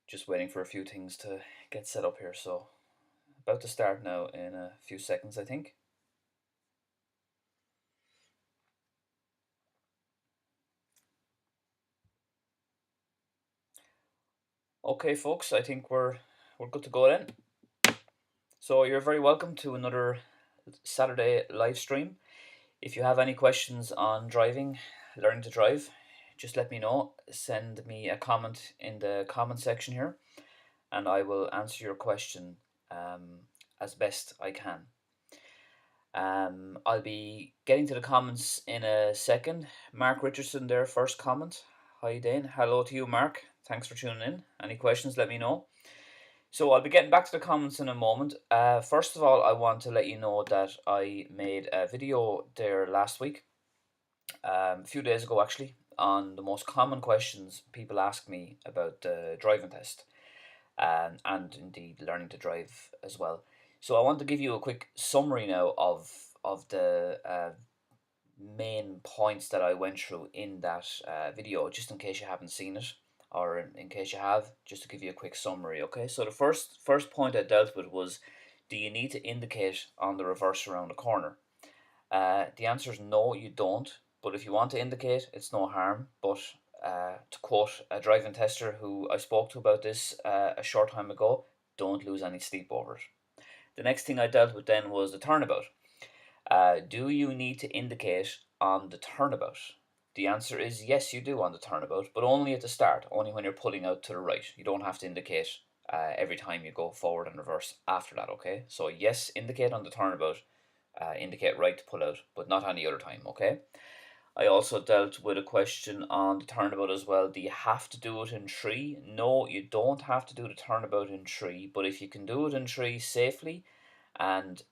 Just waiting for a few things to get set up here. So, about to start now in a few seconds, I think. Okay, folks, I think we're good to go then. So, you're very welcome to another Saturday live stream. If you have any questions on driving, learning to drive, just let me know. Send me a comment in the comment section here, and I will answer your question as best I can. I'll be getting to the comments in a second. Mark Richardson there, first comment. Hi Dane. Hello to you, Mark. Thanks for tuning in. Any questions, let me know. So I'll be getting back to the comments in a moment. First of all, I want to let you know that I made a video there last week, a few days ago actually, on the most common questions people ask me about the driving test, and indeed learning to drive as well. So I want to give you a quick summary now of the main points that I went through in that video, just in case you haven't seen it, or in case you have, just to give you a quick summary. Okay, so the first point I dealt with was, do you need to indicate on the reverse around the corner? The answer is no, you don't. But if you want to indicate, it's no harm. But to quote a driving tester who I spoke to about this a short time ago, don't lose any sleep over it. The next thing I dealt with then was the turnabout. Do you need to indicate on the turnabout? The answer is yes, you do on the turnabout, but only at the start, only when you're pulling out to the right. You don't have to indicate every time you go forward and reverse after that, okay? So, yes, indicate on the turnabout, indicate right to pull out, but not any other time, okay? I also dealt with a question on the turnabout as well. Do you have to do it in three? No, you don't have to do the turnabout in three, but if you can do it in three safely and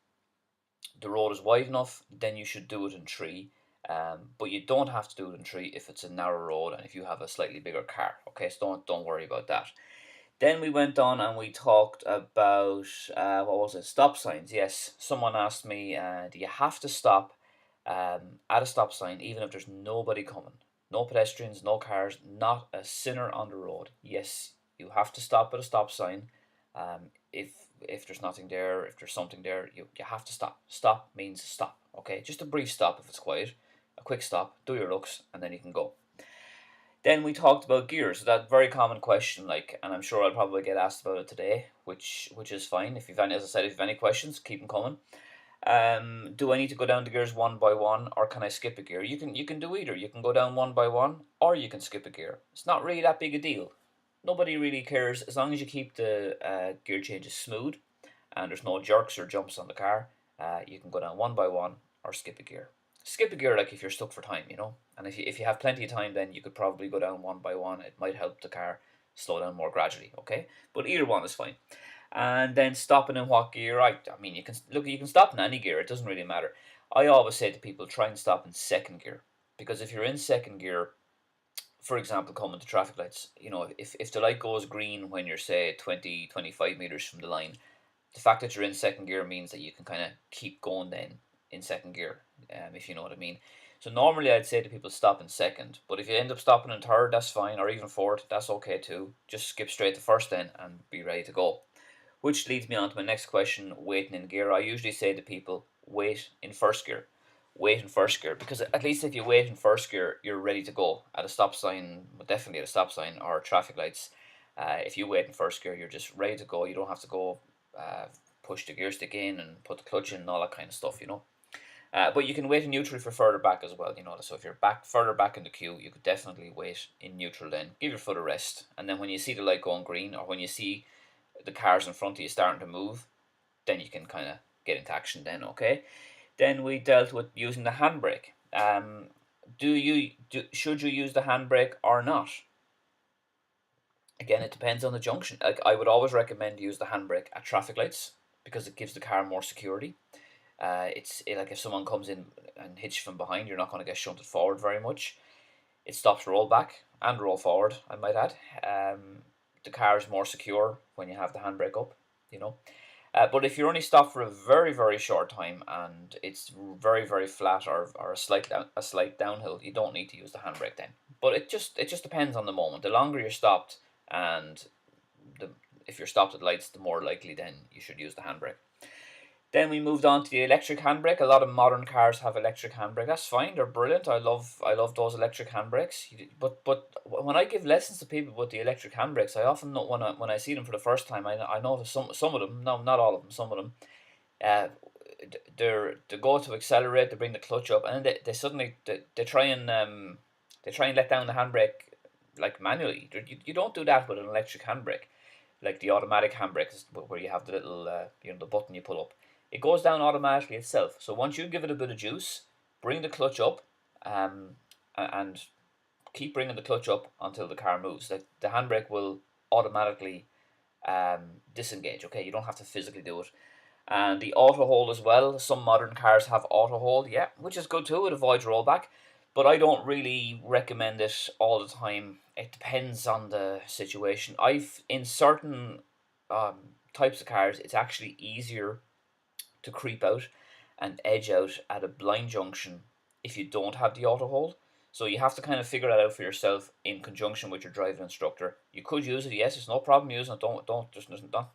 the road is wide enough, then you should do it in three. But you don't have to do it in three if it's a narrow road and if you have a slightly bigger car. Okay, so don't worry about that. Then we went on and we talked about what was it? Stop signs. Yes, someone asked me, do you have to stop at a stop sign even if there's nobody coming? No pedestrians, no cars, not a sinner on the road. Yes, you have to stop at a stop sign. If there's nothing there, if there's something there, you have to stop. Stop means stop. Okay, just a brief stop if it's quiet, a quick stop, do your looks, and then you can go. Then we talked about gears. That very common question, like, and I'm sure I'll probably get asked about it today, which is fine. If you've any, as I said, if you've any questions, keep them coming. Do I need to go down the gears one by one, or can I skip a gear? You can do either. You can go down one by one, or you can skip a gear. It's not really that big a deal. Nobody really cares as long as you keep the gear changes smooth, and there's no jerks or jumps on the car. You can go down one by one or skip a gear. Skip a gear like if you're stuck for time, and if you have plenty of time, then you could probably go down one by one. It might help the car slow down more gradually. Okay, but either one is fine. And then stopping in what gear? I mean, you can stop in any gear. It doesn't really matter. I always say to people, try and stop in second gear, because if you're in second gear, for example, coming to traffic lights, if the light goes green when you're, say, 20, 25 meters from the line, the fact that you're in second gear means that you can kind of keep going then in second gear, if you know what I mean. So normally I'd say to people, stop in second, but if you end up stopping in third, that's fine, or even fourth, that's okay too. Just skip straight to first then and be ready to go. Which leads me on to my next question, waiting in gear. I usually say to people, wait in first gear. Wait in first gear, because at least if you wait in first gear, you're ready to go at a stop sign, definitely at a stop sign or traffic lights. If you wait in first gear, you're just ready to go. You don't have to go push the gear stick in and put the clutch in and all that kind of stuff. But you can wait in neutral for further back as well. So if you're further back in the queue, you could definitely wait in neutral then. Give your foot a rest, and then when you see the light going green, or when you see the cars in front of you starting to move, then you can kind of get into action then, okay? Then we dealt with using the handbrake. Should you use the handbrake or not? Again, it depends on the junction. Like, I would always recommend use the handbrake at traffic lights because it gives the car more security. Like if someone comes in and hits you from behind, you're not going to get shunted forward very much. It stops roll back and roll forward, I might add. The car is more secure when you have the handbrake up. But if you're only stopped for a very, very short time and it's very, very flat, or a slight downhill, you don't need to use the handbrake then. But it just depends on the moment. The longer you're stopped and if you're stopped at lights, the more likely then you should use the handbrake. Then we moved on to the electric handbrake. A lot of modern cars have electric handbrake. That's fine. They're brilliant. I love those electric handbrakes. But when I give lessons to people with the electric handbrakes, I often know when I see them for the first time, I notice some of them, no, not all of them, some of them, uh, they go to accelerate, they bring the clutch up, and then they suddenly they try and let down the handbrake like manually. You don't do that with an electric handbrake, like the automatic handbrake where you have the little the button you pull up. It goes down automatically itself. So once you give it a bit of juice, bring the clutch up, and keep bringing the clutch up until the car moves. The handbrake will automatically disengage. Okay, you don't have to physically do it. And the auto hold as well. Some modern cars have auto hold, yeah, which is good too. It avoids rollback, but I don't really recommend it all the time. It depends on the situation. In certain types of cars, it's actually easier to creep out and edge out at a blind junction if you don't have the auto hold. So you have to kind of figure that out for yourself in conjunction with your driving instructor. You could use it, yes, there's no problem using it. There's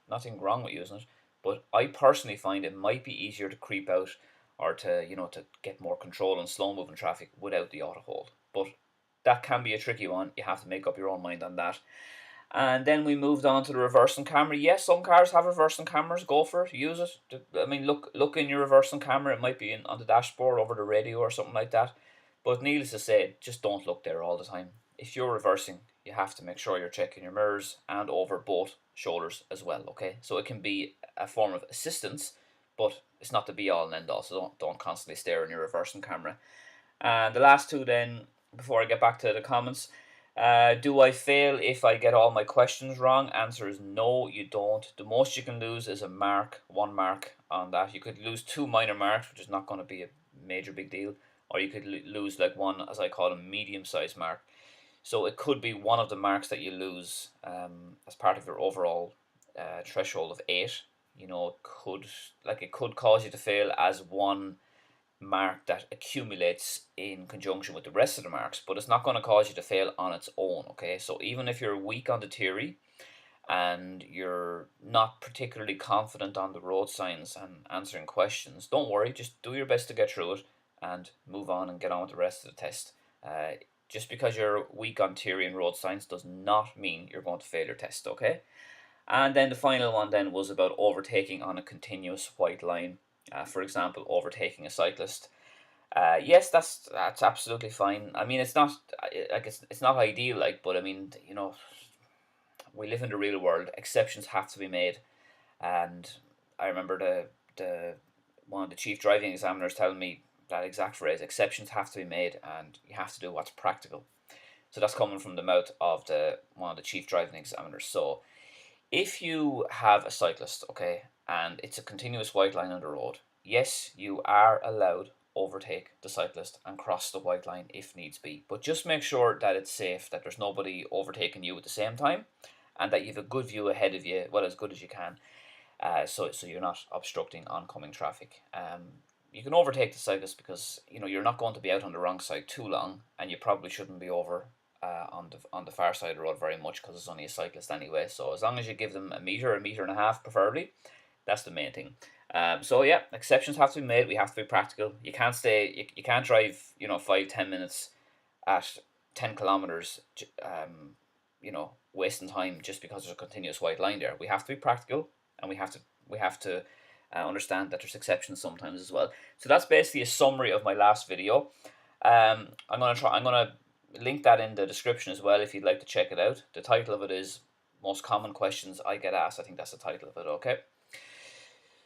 nothing wrong with using it. But I personally find it might be easier to creep out or to get more control in slow moving traffic without the auto hold. But that can be a tricky one. You have to make up your own mind on that. And then we moved on to the reversing camera. Yes, some cars have reversing cameras. Go for it. Use it. I mean, look in your reversing camera. It might be on the dashboard over the radio or something like that. But needless to say, just don't look there all the time. If you're reversing, you have to make sure you're checking your mirrors and over both shoulders as well. Okay, so it can be a form of assistance, but it's not the be all and end all. So don't constantly stare in your reversing camera. And the last two then, before I get back to the comments. Do I fail if I get all my questions wrong? Answer is no, you don't. The most you can lose is one mark on that. You could lose 2 minor marks, which is not going to be a major big deal, or you could lose like one, as I call a medium-sized mark. So it could be one of the marks that you lose as part of your overall threshold of 8. It could cause you to fail as one mark that accumulates in conjunction with the rest of the marks, but it's not going to cause you to fail on its own. Okay, so even if you're weak on the theory and you're not particularly confident on the road signs and answering questions, don't worry, just do your best to get through it and move on and get on with the rest of the test. Just because you're weak on theory and road signs does not mean you're going to fail your test. Okay, and then the final one then was about overtaking on a continuous white line. For example, overtaking a cyclist. Yes, that's absolutely fine. I mean, it's not it's not ideal, but I mean, we live in the real world. Exceptions have to be made, and I remember the one of the chief driving examiners telling me that exact phrase: exceptions have to be made, and you have to do what's practical. So that's coming from the mouth of one of the chief driving examiners. So if you have a cyclist, okay, and it's a continuous white line on the road, yes, you are allowed overtake the cyclist and cross the white line if needs be. But just make sure that it's safe, that there's nobody overtaking you at the same time, and that you have a good view ahead of you, well, as good as you can, so you're not obstructing oncoming traffic. You can overtake the cyclist because you're not going to be out on the wrong side too long, and you probably shouldn't be over on the far side of the road very much because it's only a cyclist anyway. So as long as you give them a meter and a half preferably, that's the main thing. So yeah, exceptions have to be made. We have to be practical. You can't you can't drive 5-10 minutes at 10 kilometers wasting time just because there's a continuous white line there. We have to be practical, and we have to understand that there's exceptions sometimes as well. So that's basically a summary of my last video. I'm gonna link that in the description as well if you'd like to check it out. The title of it is Most Common Questions I Get Asked. I think that's the title of it. Okay.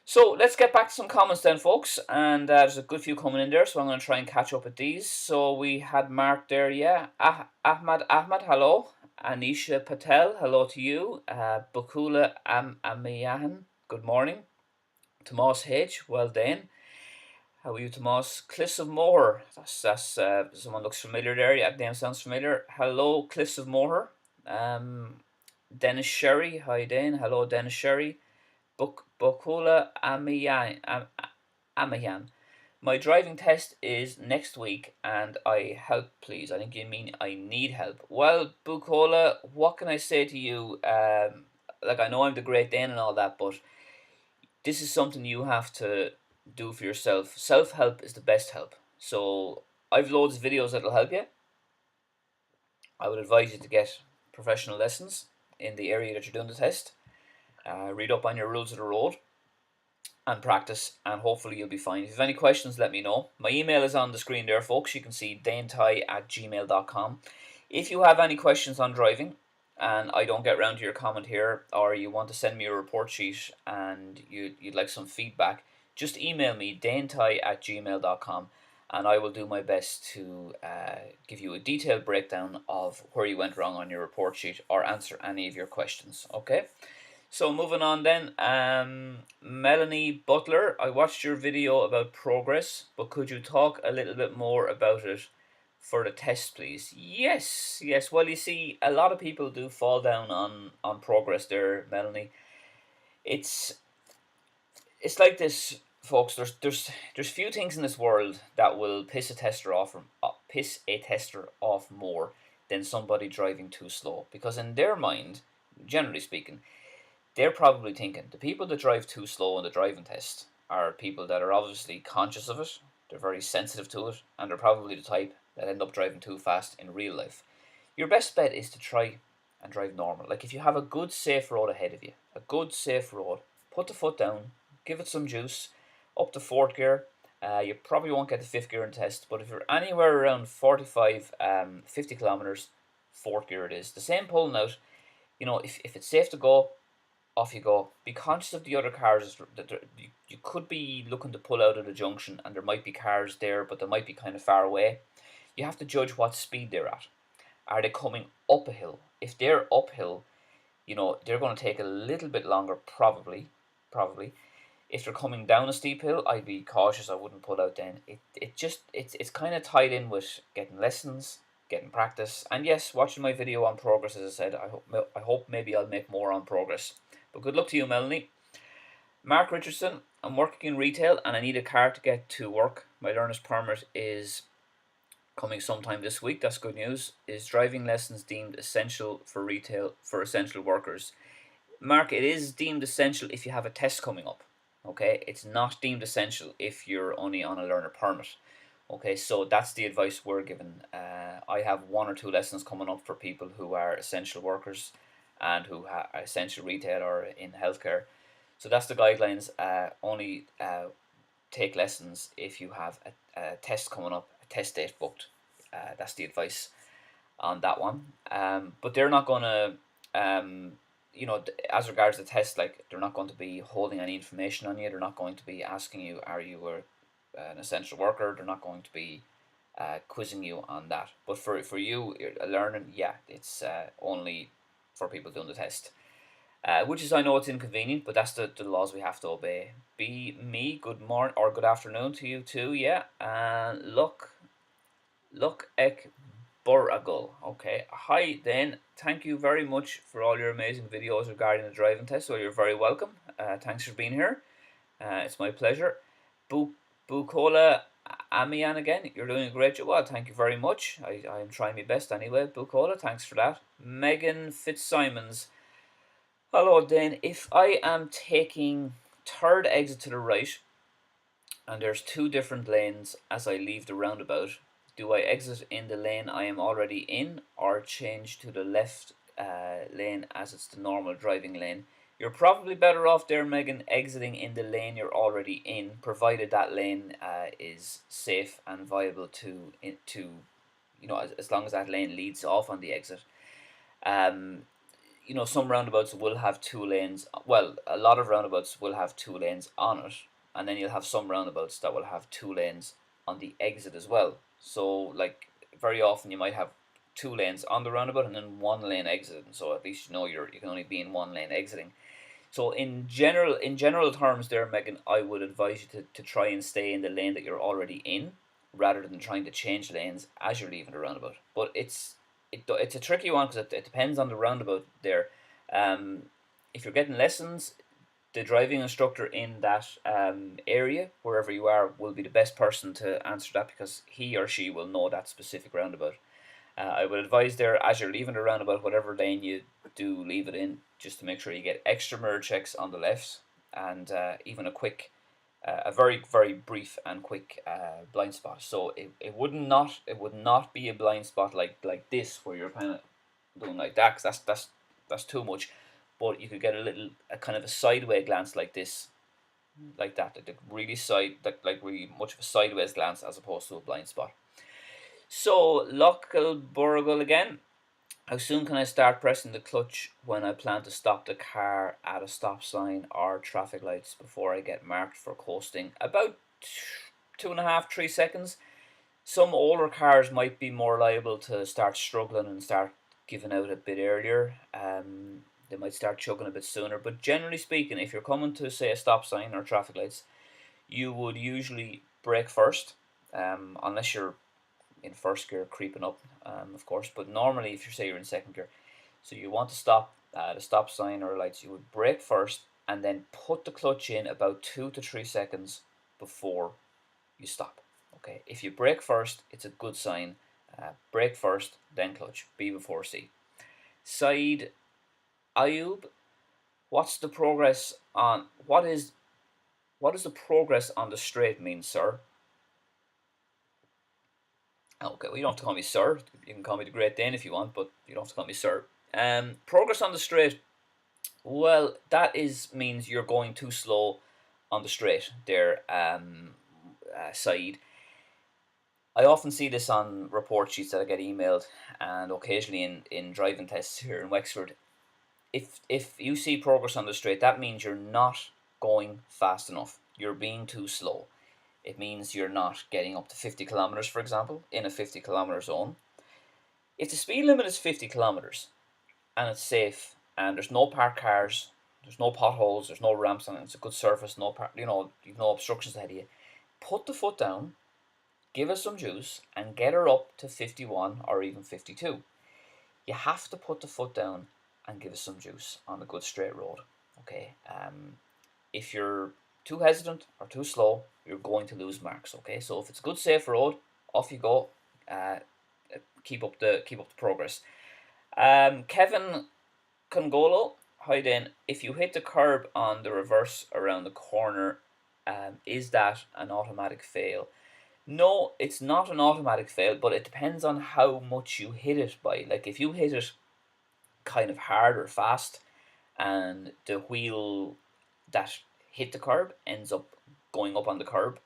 So let's get back to some comments then, folks. And there's a good few coming in there, so I'm going to try and catch up with these. So we had Mark there, yeah. Ahmad, hello. Anisha Patel, hello to you. Bakula Amiyahan, good morning. Tomas H, well done. How are you, Tomas? Cliffs of Moher. That's someone looks familiar there. Yeah, name sounds familiar. Hello, Cliffs of Moher. Dennis Sherry. Hi, Dane. Hello, Dennis Sherry. Bakula Amiyan. My driving test is next week, and I help, please. I think you mean I need help. Well, Bukola, what can I say to you? like, I know I'm the great Dane and all that, but this is something you have to do for yourself. Self-help is the best help. So I've loads of videos that'll help you. I would advise you to get professional lessons in the area that you're doing the test. Read up on your rules of the road and practice, and hopefully you'll be fine. If you have any questions, let me know. My email is on the screen there, folks. You can see danetyghe@gmail.com. If you have any questions on driving and I don't get around to your comment here, or you want to send me a report sheet and you'd like some feedback, just email me, danetyghe@gmail.com, and I will do my best to give you a detailed breakdown of where you went wrong on your report sheet or answer any of your questions. Okay? So moving on then, Melanie Butler, I watched your video about progress, but could you talk a little bit more about it for the test, please? Yes, yes. Well, you see, a lot of people do fall down on progress there, Melanie. It's like this, folks. There's few things in this world that will piss a tester off more than somebody driving too slow, because in their mind, generally speaking, they're probably thinking the people that drive too slow on the driving test are people that are obviously conscious of it, they're very sensitive to it, and they're probably the type that end up driving too fast in real life. Your best bet is to try and drive normal. Like, if you have a good safe road ahead of you, a good safe road, put the foot down, give it some juice, up to fourth gear. You probably won't get the fifth gear in the test, but if you're anywhere around 45, 50 kilometers, fourth gear it is. The same pulling out, if it's safe to go, off you go. Be conscious of the other cars. You could be looking to pull out of the junction and there might be cars there, but they might be kind of far away. You have to judge what speed they're at. Are they coming up a hill? If they're uphill, they're going to take a little bit longer, probably. If they're coming down a steep hill, I'd be cautious. I wouldn't pull out then. It's kind of tied in with getting lessons, getting practice, and yes, watching my video on progress. As I said, I hope maybe I'll make more on progress. But good luck to you, Melanie. Mark Richardson, I'm working in retail and I need a car to get to work. My learner's permit is coming sometime this week. That's good news. Is driving lessons deemed essential for retail for essential workers? Mark, it is deemed essential if you have a test coming up. Okay, it's not deemed essential if you're only on a learner permit. Okay, so that's the advice we're given. I have 1 or 2 lessons coming up for people who are essential workers and who are essential retail or in healthcare. So that's the guidelines. Only take lessons if you have a test coming up, a test date booked. That's the advice on that one. But they're not going to, as regards the test, like, they're not going to be holding any information on you. They're not going to be asking you, are you an essential worker? They're not going to be quizzing you on that. But for you learning, yeah, it's only for people doing the test. Which is, I know it's inconvenient, but that's the laws we have to obey. Be me, good morning or good afternoon to you too, yeah. And look ek Boragul. Okay. Hi Dane. Thank you very much for all your amazing videos regarding the driving test. So you're very welcome. Thanks for being here. It's my pleasure. Bukola Amian again. You're doing a great job. Well, thank you very much. I'm trying my best anyway. Bukola, thanks for that. Megan Fitzsimons. Hello Dane. If I am taking third exit to the right and there's 2 different lanes as I leave the roundabout, do I exit in the lane I am already in or change to the left lane as it's the normal driving lane? You're probably better off there, Megan, exiting in the lane you're already in, provided that lane is safe and viable as long as that lane leads off on the exit. Some roundabouts will have 2 lanes. Well, a lot of roundabouts will have 2 lanes on it, and then you'll have some roundabouts that will have 2 lanes on the exit as well. So, like, very often you might have 2 lanes on the roundabout and then 1 lane exiting. So at least you can only be in 1 lane exiting. So in general terms there, Megan, I would advise you to try and stay in the lane that you're already in, rather than trying to change lanes as you're leaving the roundabout. But it's a tricky one because it depends on the roundabout there. If you're getting lessons, the driving instructor in that area, wherever you are, will be the best person to answer that because he or she will know that specific roundabout. I would advise there, as you're leaving the roundabout, whatever lane you do leave it in, just to make sure you get extra mirror checks on the left, and even a very brief and quick blind spot. So it would not be a blind spot like this, where you're kind of doing like that, 'cause that's too much. But you could get a kind of a sideways glance like this, like that, like really like really much of a sideways glance as opposed to a blind spot. So local Burgle again. How soon can I start pressing the clutch when I plan to stop the car at a stop sign or traffic lights before I get marked for coasting? About 2.5, 3 seconds. Some older cars might be more liable to start struggling and start giving out a bit earlier. They might start chugging a bit sooner. But generally speaking, if you're coming to, say, a stop sign or traffic lights, you would usually brake first, unless you're in first gear creeping up, of course. But normally, if you say you're in second gear, so you want to stop at a stop sign or lights, you would brake first and then put the clutch in about 2 to 3 seconds before you stop. Okay, if you brake first, it's a good sign. Brake first, then clutch. B before C. Side Ayub, what's the progress on what is the progress on the straight mean, sir? Okay, well, you don't have to call me sir. You can call me the Great Dane if you want, but you don't have to call me sir. Progress on the straight. Well, that means you're going too slow on the straight there, side. I often see this on report sheets that I get emailed, and occasionally in driving tests here in Wexford. If you see progress on the straight, that means you're not going fast enough. You're being too slow. It means you're not getting up to 50 kilometers, for example, in a 50-kilometer zone. If the speed limit is 50 kilometers and it's safe and there's no parked cars, there's no potholes, there's no ramps, and it's a good surface, you've no obstructions ahead of you, put the foot down, give her some juice, and get her up to 51 or even 52. You have to put the foot down and give us some juice on a good straight road. Okay. If you're too hesitant or too slow, you're going to lose marks. Okay. So if it's a good safe road, off you go. Keep up the progress. Kevin Congolo, hi Dane. If you hit the curb on the reverse around the corner, is that an automatic fail? No, it's not an automatic fail, but it depends on how much you hit it by. Like if you hit it kind of hard or fast, and the wheel that hit the curb ends up going up on the curb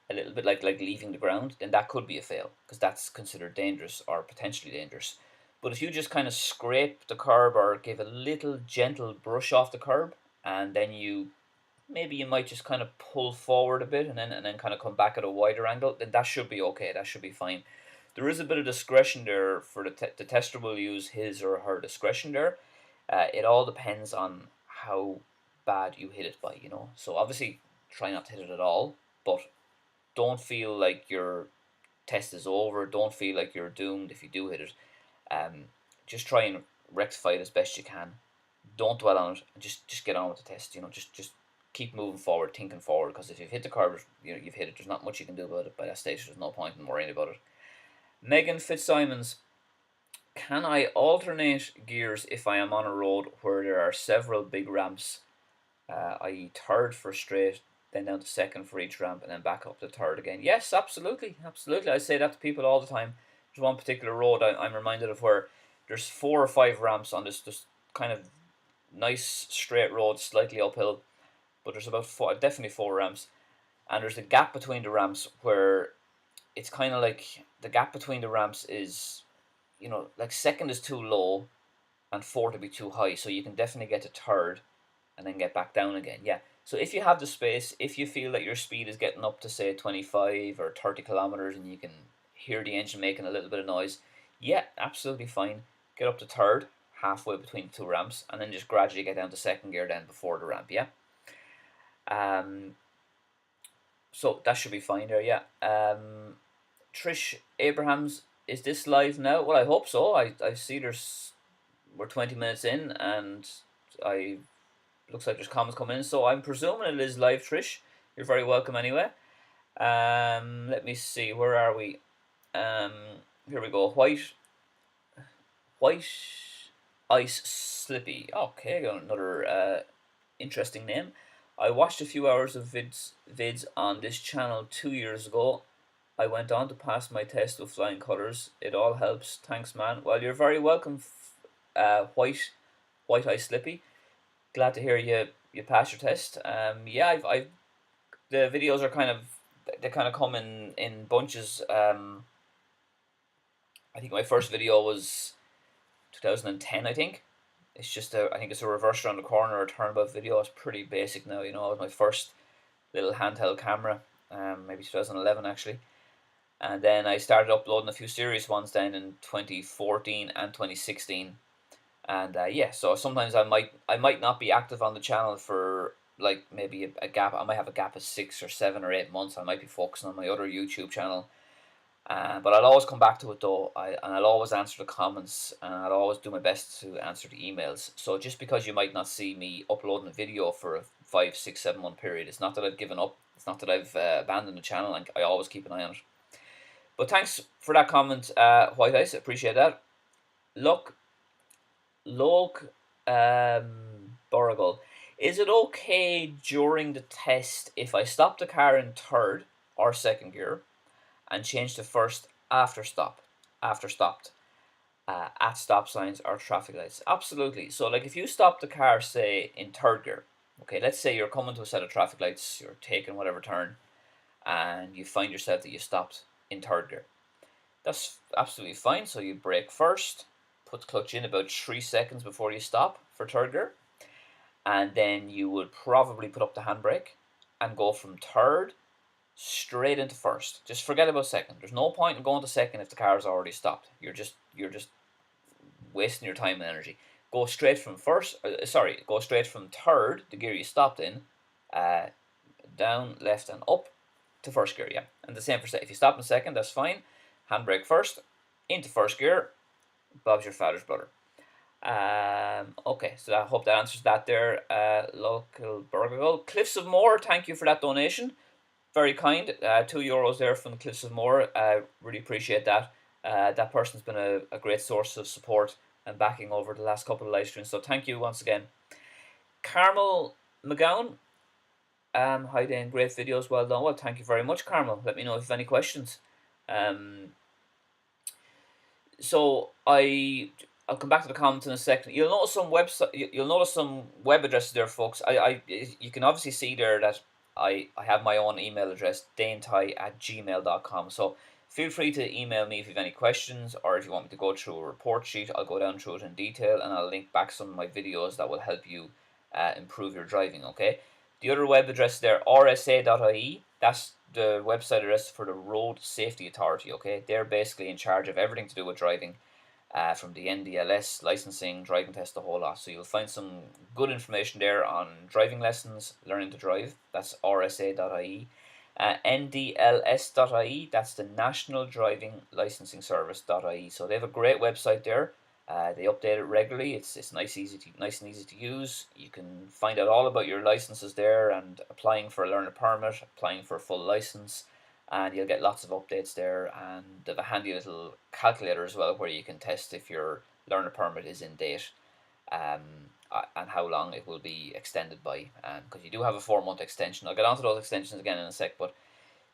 a little bit, like leaving the ground, then that could be a fail because that's considered dangerous or potentially dangerous. But if you just kind of scrape the curb or give a little gentle brush off the curb, and then you might just kind of pull forward a bit and then kind of come back at a wider angle, then that should be okay. That should be fine. There is a bit of discretion there for the tester will use his or her discretion there. It all depends on how bad you hit it by. So obviously try not to hit it at all, but don't feel like your test is over. Don't feel like you're doomed if you do hit it. Just try and rectify it as best you can. Don't dwell on it. And just get on with the test. Just keep moving forward, thinking forward. Because if you've hit the curb, you've hit it. There's not much you can do about it by that stage. There's no point in worrying about it. Megan Fitzsimons, can I alternate gears if I am on a road where there are several big ramps, i.e. third for straight, then down to second for each ramp, and then back up to third again? Yes, absolutely. I say that to people all the time. There's one particular road I'm reminded of where there's 4 or 5 ramps on this kind of nice straight road, slightly uphill, but there's about definitely 4 ramps, and there's a gap between the ramps where it's kind of like the gap between the ramps is, like second is too low and 4 to be too high, so you can definitely get to third and then get back down again. Yeah. So if you have the space, if you feel that your speed is getting up to say 25 or 30 kilometers and you can hear the engine making a little bit of noise, yeah, absolutely fine. Get up to third, halfway between the 2 ramps, and then just gradually get down to second gear then before the ramp. Yeah. So that should be fine there. Yeah. Trish Abrahams, is this live now? Well, I hope so. I see we're 20 minutes in, and looks like there's comments coming in, so I'm presuming it is live. Trish, you're very welcome anyway. Let me see, where are we? Here we go. White White Ice Slippy. Okay, got another interesting name. I watched a few hours of vids on this channel 2 years ago. I went on to pass my test with flying colours. It all helps. Thanks, man. Well, you're very welcome, White Ice Slippy. Glad to hear you passed your test. Yeah, I've the videos are they kind of come in bunches. I think my first video was 2010. I think I think it's a reverse around the corner, a turnabout video. It's pretty basic now. It was my first little handheld camera. Maybe 2011 actually. And then I started uploading a few serious ones then in 2014 and 2016. And yeah, so sometimes I might not be active on the channel for like maybe a gap. I might have a gap of 6 or 7 or 8 months. I might be focusing on my other YouTube channel. But I'll always come back to it though, and I'll always answer the comments, and I'll always do my best to answer the emails. So just because you might not see me uploading a video for a 5, 6, 7 month period, it's not that I've given up. It's not that I've abandoned the channel, and I always keep an eye on it. But thanks for that comment, White Ice. Appreciate that. Look, Boragol. Is it okay during the test if I stop the car in third or second gear and change to first after stopped at stop signs or traffic lights? Absolutely. So like if you stop the car, say in third gear, okay, let's say you're coming to a set of traffic lights, you're taking whatever turn, and you find yourself that you stopped in third gear. That's absolutely fine. So you brake first, put the clutch in about 3 seconds before you stop for third gear, and then you would probably put up the handbrake and go from third straight into first. Just forget about second. There's no point in going to second if the car's already stopped. You're just wasting your time and energy. Go straight from go straight from third, the gear you stopped in, down, left, and up to first gear. Yeah, and the same for if you stop in second, that's fine. Handbrake first, into first gear. Bob's your father's brother. Okay, so I hope that answers that there. Local Burger. Cliffs of Moher, thank you for that donation. Very kind. €2 there from the Cliffs of Moher. Really appreciate that. That person's been a great source of support and backing over the last couple of live streams. So thank you once again. Carmel McGowan. Hi Dane, great videos, well done. Well, thank you very much, Carmel. Let me know if you have any questions. So I'll come back to the comments in a second. You'll notice some web addresses there, folks. You can obviously see there that I have my own email address, danetyghe@gmail.com. So feel free to email me if you have any questions, or if you want me to go through a report sheet, I'll go down through it in detail, and I'll link back some of my videos that will help you improve your driving, okay? The other web address there, rsa.ie, that's the website address for the Road Safety Authority, okay? They're basically in charge of everything to do with driving, from the NDLS, licensing, driving test, the whole lot. So you'll find some good information there on driving lessons, learning to drive. That's rsa.ie. NDLS.ie, that's the National Driving Licensing Service.ie. So they have a great website there. They update it regularly. It's nice and easy to use. You can find out all about your licenses there, and applying for a learner permit, applying for a full license, and you'll get lots of updates there. And they have a handy little calculator as well, where you can test if your learner permit is in date, and how long it will be extended by, because you do have a 4-month extension. I'll get onto those extensions again in a sec, but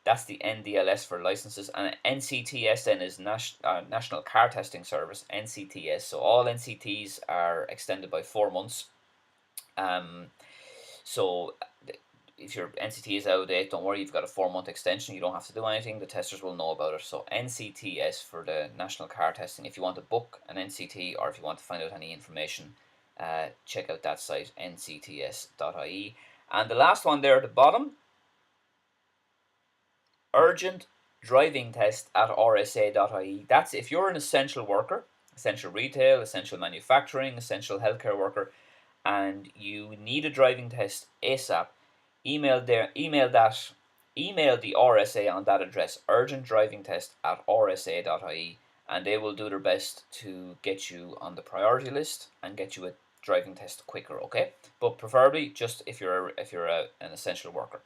that's the NDLS for licenses. And NCTS then is National Car Testing Service, NCTS. So all NCTs are extended by 4 months. So if your NCT is out of date, don't worry, you've got a 4-month extension. You don't have to do anything. The testers will know about it. So NCTS for the National Car Testing. If you want to book an NCT, or if you want to find out any information, check out that site, ncts.ie. And the last one there at the bottom, urgent driving test at rsa.ie. That's if you're an essential worker, essential retail, essential manufacturing, essential healthcare worker, and you need a driving test ASAP. Email the RSA on that address, urgent driving test at rsa.ie, and they will do their best to get you on the priority list and get you a driving test quicker, okay? But preferably just if you're an essential worker.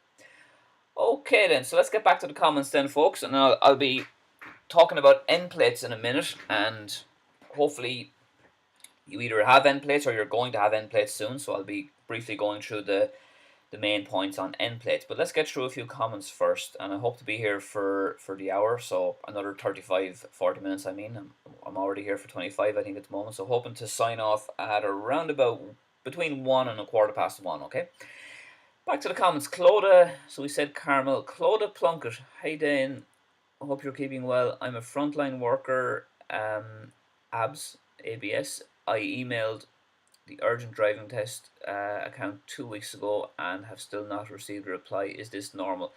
Okay then, so let's get back to the comments then, folks, and I'll be talking about end plates in a minute, and hopefully You either have end plates or you're going to have end plates soon, so I'll be briefly going through the main points on end plates. But let's get through a few comments first, and I hope to be here for the hour, so another 35-40 minutes. I mean, I'm already here for 25, I think, at the moment, so hoping to sign off at around about between 1 and a quarter past 1, okay? Back to the comments. Clodagh, so we said Carmel. Clodagh Plunkett, hey Dane, I hope you're keeping well. I'm a frontline worker, ABS. I emailed the urgent driving test account 2 weeks ago and have still not received a reply. Is this normal?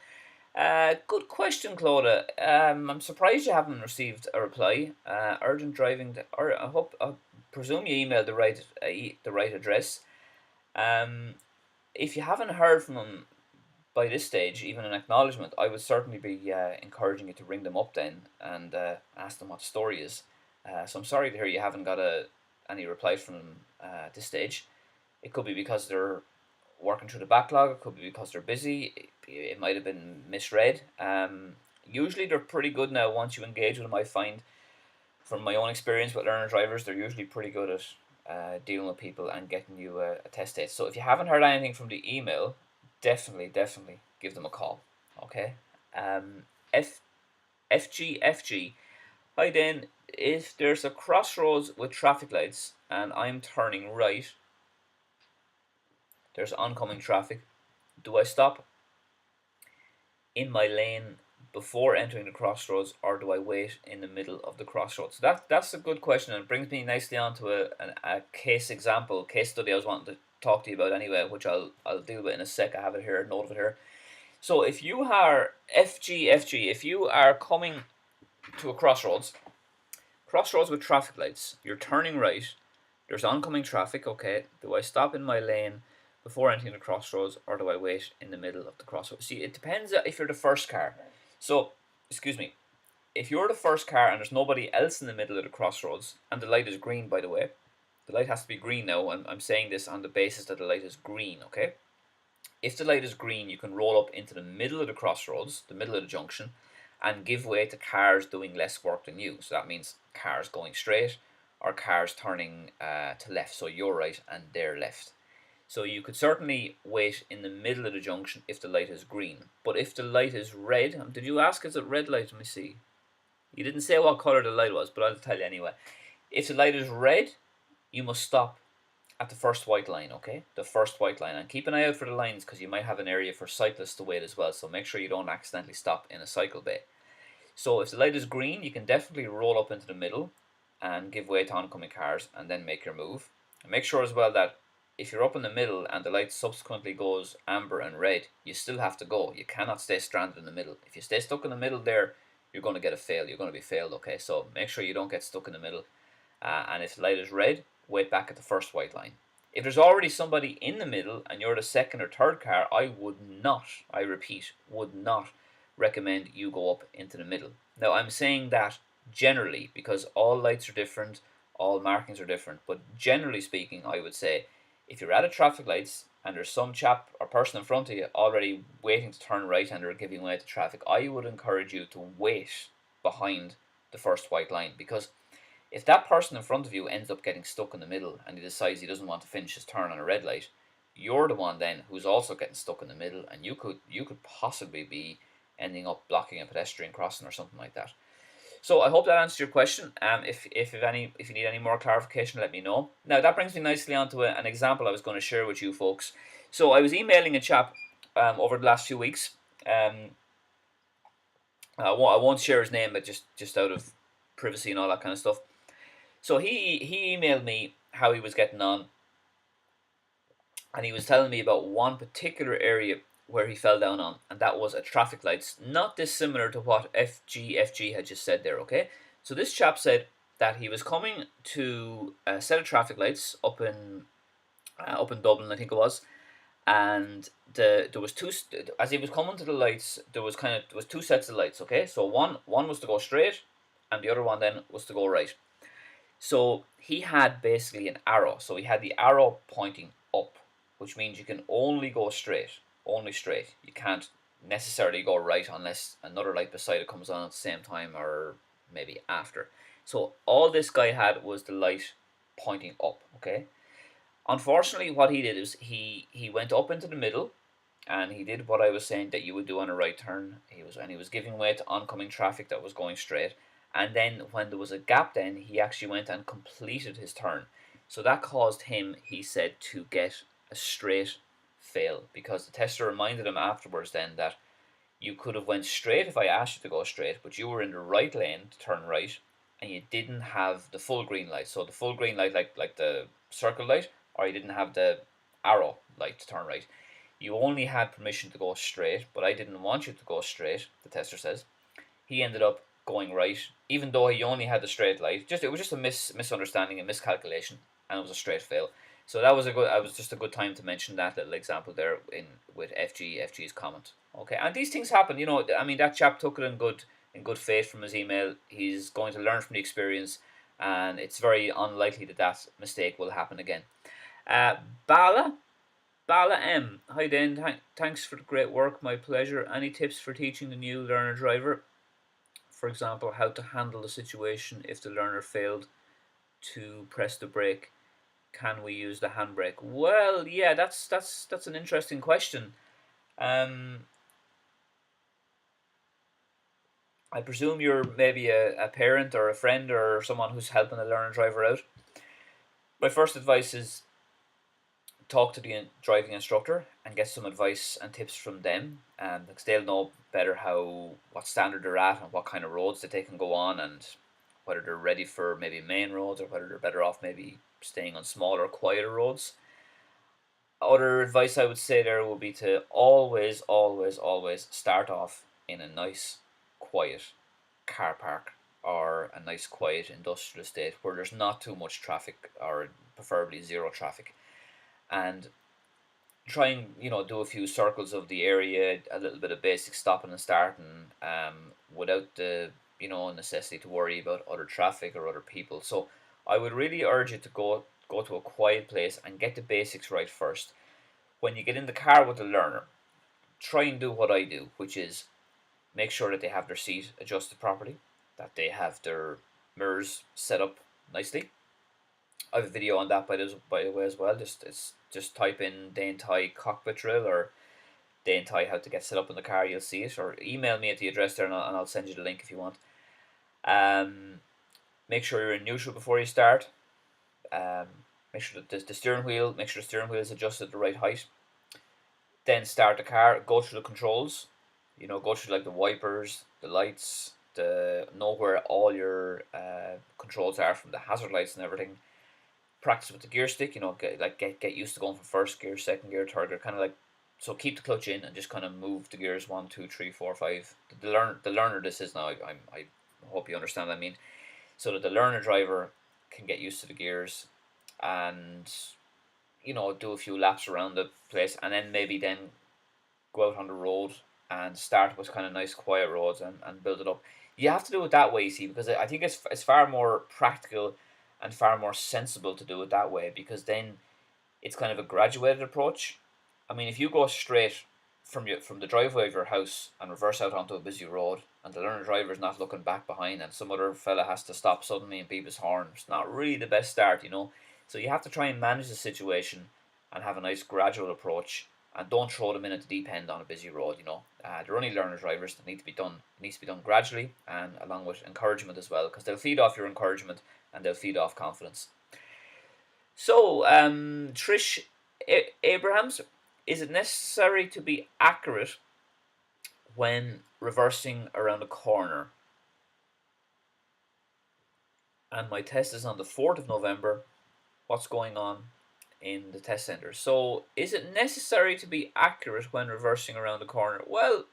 Good question, Clodagh. I'm surprised you haven't received a reply. Urgent driving, or I presume you emailed the right address. If you haven't heard from them by this stage, even an acknowledgement, I would certainly be encouraging you to ring them up then and ask them what the story is. So I'm sorry to hear you haven't got any reply from them at this stage. It could be because they're working through the backlog. It could be because they're busy. It might have been misread. Usually they're pretty good now once you engage with them. I find from my own experience with learner drivers, they're usually pretty good at dealing with people and getting you a test date. So if you haven't heard anything from the email, definitely give them a call. Okay. F FGFG. Hi Dane. If there's a crossroads with traffic lights and I'm turning right, there's oncoming traffic. Do I stop in my lane before entering the crossroads, or do I wait in the middle of the crossroads? That's a good question, and it brings me nicely onto a case study I was wanting to talk to you about anyway, which I'll deal with in a sec. I have it here, a note of it here. So if you are FGFG, if you are coming to a crossroads with traffic lights, you're turning right, there's oncoming traffic, okay, do I stop in my lane before entering the crossroads, or do I wait in the middle of the crossroads? See, it depends if you're the first car. So, excuse me, if you're the first car and there's nobody else in the middle of the crossroads, and the light is green, by the way, the light has to be green now, and I'm saying this on the basis that the light is green, okay? If the light is green, you can roll up into the middle of the crossroads, the middle of the junction, and give way to cars doing less work than you. So that means cars going straight or cars turning to left. So you're right and they're left. So you could certainly wait in the middle of the junction if the light is green. But if the light is red, did you ask is it red light? Let me see. You didn't say what colour the light was, but I'll tell you anyway. If the light is red, you must stop at the first white line, okay? The first white line. And keep an eye out for the lines because you might have an area for cyclists to wait as well. So make sure you don't accidentally stop in a cycle bay. So if the light is green, you can definitely roll up into the middle and give way to oncoming cars and then make your move. And make sure as well that if you're up in the middle and the light subsequently goes amber and red, you still have to go. You cannot stay stranded in the middle. If you stay stuck in the middle there, you're going to get a fail. You're going to be failed, okay? So make sure you don't get stuck in the middle. And if the light is red, wait back at the first white line. If there's already somebody in the middle and you're the second or third car, I repeat, would not recommend you go up into the middle. Now, I'm saying that generally because all lights are different, all markings are different, but generally speaking, I would say if you're at a traffic lights and there's some chap or person in front of you already waiting to turn right and they're giving way to traffic, I would encourage you to wait behind the first white line, because if that person in front of you ends up getting stuck in the middle and he decides he doesn't want to finish his turn on a red light, you're the one then who's also getting stuck in the middle, and you could possibly be ending up blocking a pedestrian crossing or something like that. So I hope that answers your question. If you need any more clarification, let me know. Now that brings me nicely onto an example I was going to share with you folks. So I was emailing a chap over the last few weeks. I won't share his name, but just out of privacy and all that kind of stuff. So he emailed me how he was getting on, and he was telling me about one particular area where he fell down on, and that was at traffic lights, not dissimilar to what FGFG had just said there, okay? So this chap said that he was coming to a set of traffic lights up in Dublin, I think it was, and there was two, as he was coming to the lights, there was two sets of lights, okay? So one was to go straight, and the other one then was to go right. So he had basically an arrow. So he had the arrow pointing up, which means you can only go straight, only straight. You can't necessarily go right unless another light beside it comes on at the same time or maybe after. So all this guy had was the light pointing up. Okay. Unfortunately, what he did is he went up into the middle, and he did what I was saying that you would do on a right turn. He was giving way to oncoming traffic that was going straight, and then when there was a gap, then he actually went and completed his turn. So that caused him, he said, to get a straight fail, because the tester reminded him afterwards then that you could have went straight if I asked you to go straight, but you were in the right lane to turn right, and you didn't have the full green light. So the full green light, like the circle light, or you didn't have the arrow light to turn right. You only had permission to go straight, but I didn't want you to go straight, the tester says. He ended up going right, even though he only had the straight light. It was just a misunderstanding, a miscalculation, and it was a straight fail. So that was just a good time to mention that little example there in with FG's comment. Okay, and these things happen. I mean, that chap took it in good faith from his email. He's going to learn from the experience, and it's very unlikely that mistake will happen again. Uh, Bala Bala M. Hi Dane, thanks for the great work. My pleasure. Any tips for teaching the new learner driver? For example, how to handle the situation if the learner failed to press the brake? Can we use the handbrake? Well, yeah, that's an interesting question. Um, I presume you're maybe a parent or a friend or someone who's helping a learner driver out. My first advice is talk to the driving instructor and get some advice and tips from them, because they'll know better what standard they're at and what kind of roads that they can go on, and whether they're ready for maybe main roads or whether they're better off maybe staying on smaller, quieter roads. Other advice I would say there would be to always, always, always start off in a nice, quiet car park or a nice, quiet industrial estate where there's not too much traffic, or preferably zero traffic, and try and do a few circles of the area, a little bit of basic stopping and starting, without the necessity to worry about other traffic or other people. So I would really urge you to go to a quiet place and get the basics right first. When you get in the car with the learner, try and do what I do, which is make sure that they have their seat adjusted properly, that they have their mirrors set up nicely. I have a video on that by the way as well. Just type in Dane Tyghe cockpit drill or Dane Tyghe how to get set up in the car. You'll see it, or email me at the address there, and I'll send you the link if you want. Make sure you're in neutral before you start. Make sure that the steering wheel is adjusted the right height. Then start the car. Go through the controls. Go through like the wipers, the lights, know where all your controls are, from the hazard lights and everything. Practice with the gear stick, get used to going from first gear, second gear, third gear, kind of like, so keep the clutch in and just kind of move the gears 1, 2, 3, 4, 5. The learner this is now. I hope you understand what I mean. So that the learner driver can get used to the gears, and do a few laps around the place, and then maybe go out on the road and start with kind of nice quiet roads and build it up. You have to do it that way, you see, because I think it's far more practical and far more sensible to do it that way, because then it's kind of a graduated approach. I mean, if you go straight from the driveway of your house and reverse out onto a busy road, and the learner driver is not looking back behind, and some other fella has to stop suddenly and beep his horn, it's not really the best start, So you have to try and manage the situation and have a nice gradual approach, and don't throw them in at the deep end on a busy road. They're only learner drivers. That need to be done. It needs to be done gradually and along with encouragement as well, because they'll feed off your encouragement and they'll feed off confidence. So, Trish Abrahams, is it necessary to be accurate when reversing around a corner? And my test is on the 4th of November. What's going on in the test center? So, is it necessary to be accurate when reversing around the corner? Well,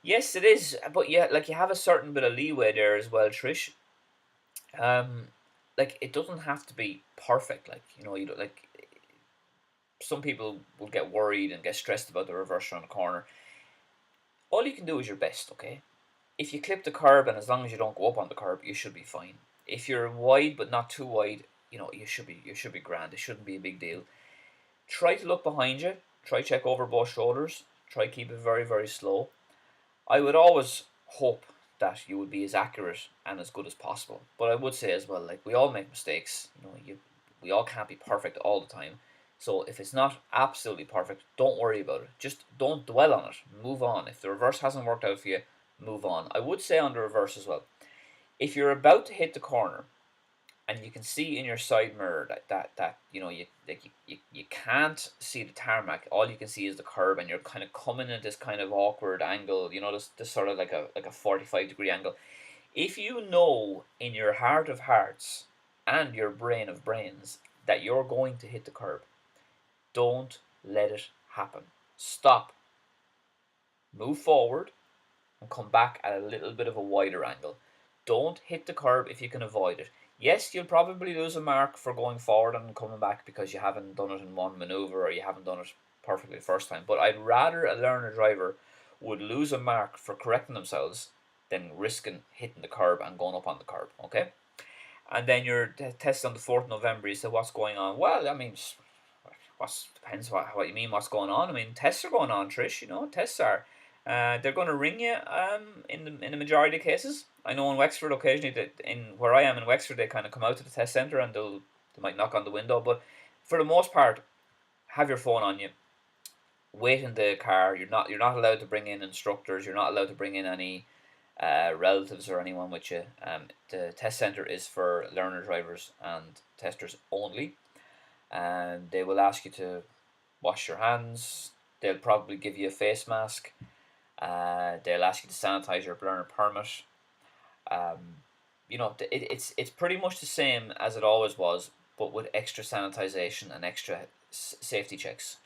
yes, it is, but you have a certain bit of leeway there as well, Trish. It doesn't have to be perfect. Some people will get worried and get stressed about the reverse around the corner. All you can do is your best, okay? If you clip the curb, and as long as you don't go up on the curb, you should be fine. If you're wide but not too wide, you should be grand. It shouldn't be a big deal. Try to look behind you. Try check over both shoulders. Try keep it very, very slow. I would always hope that you would be as accurate and as good as possible. But I would say as well, like, we all make mistakes. We all can't be perfect all the time. So if it's not absolutely perfect, don't worry about it. Just don't dwell on it. Move on. If the reverse hasn't worked out for you, move on. I would say on the reverse as well. If you're about to hit the corner and you can see in your side mirror that you can't see the tarmac, all you can see is the curb, and you're kind of coming at this kind of awkward angle, this sort of like a 45-degree angle. If you know in your heart of hearts and your brain of brains that you're going to hit the curb, don't let it happen. Stop, move forward, and come back at a little bit of a wider angle. Don't hit the curb if you can avoid it. Yes, you'll probably lose a mark for going forward and coming back because you haven't done it in one maneuver or you haven't done it perfectly the first time. But I'd rather a learner driver would lose a mark for correcting themselves than risking hitting the curb and going up on the curb, okay? And then your test on the 4th of November, you said, what's going on? Well, I mean, depends what you mean, what's going on. I mean, tests are going on, Trish, tests are. They're going to ring you in the majority of cases. I know in Wexford occasionally, that in where I am in Wexford, they kind of come out to the test centre and they might knock on the window. But for the most part, have your phone on you. Wait in the car. You're not allowed to bring in instructors. You're not allowed to bring in any relatives or anyone with you. The test centre is for learner drivers and testers only. And they will ask you to wash your hands. They'll probably give you a face mask. They'll ask you to sanitize your learner permit. It's pretty much the same as it always was, but with extra sanitization and extra safety checks.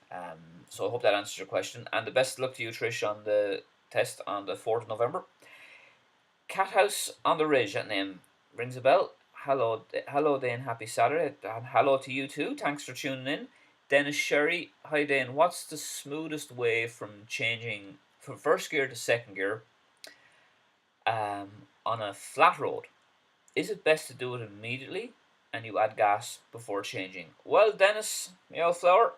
So I hope that answers your question. And the best of luck to you, Trish, on the test on the 4th of November. Cat House on the Ridge, that name rings a bell. Hello, Dane. Happy Saturday, and hello to you too. Thanks for tuning in. Dennis Sherry, hi Dane. What's the smoothest way from changing from first gear to second gear on a flat road? Is it best to do it immediately and you add gas before changing? Well, Dennis, flower,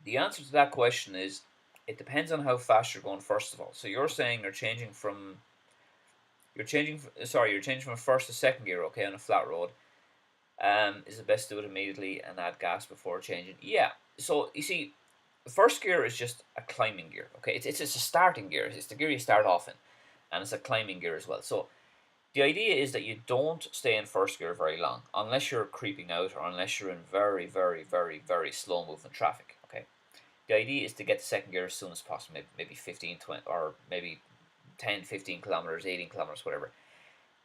the answer to that question is it depends on how fast you're going. First of all, so you're saying you're changing from first to second gear, okay, on a flat road. Is it best to do it immediately and add gas before changing? Yeah. So you see, the first gear is just a climbing gear. Okay, it's a starting gear. It's the gear you start off in, and it's a climbing gear as well. So the idea is that you don't stay in first gear very long, unless you're creeping out or unless you're in very, very, very, very slow moving traffic. Okay. The idea is to get to second gear as soon as possible, maybe 15, 20, or maybe 10, 15 kilometers, 18 kilometers, whatever.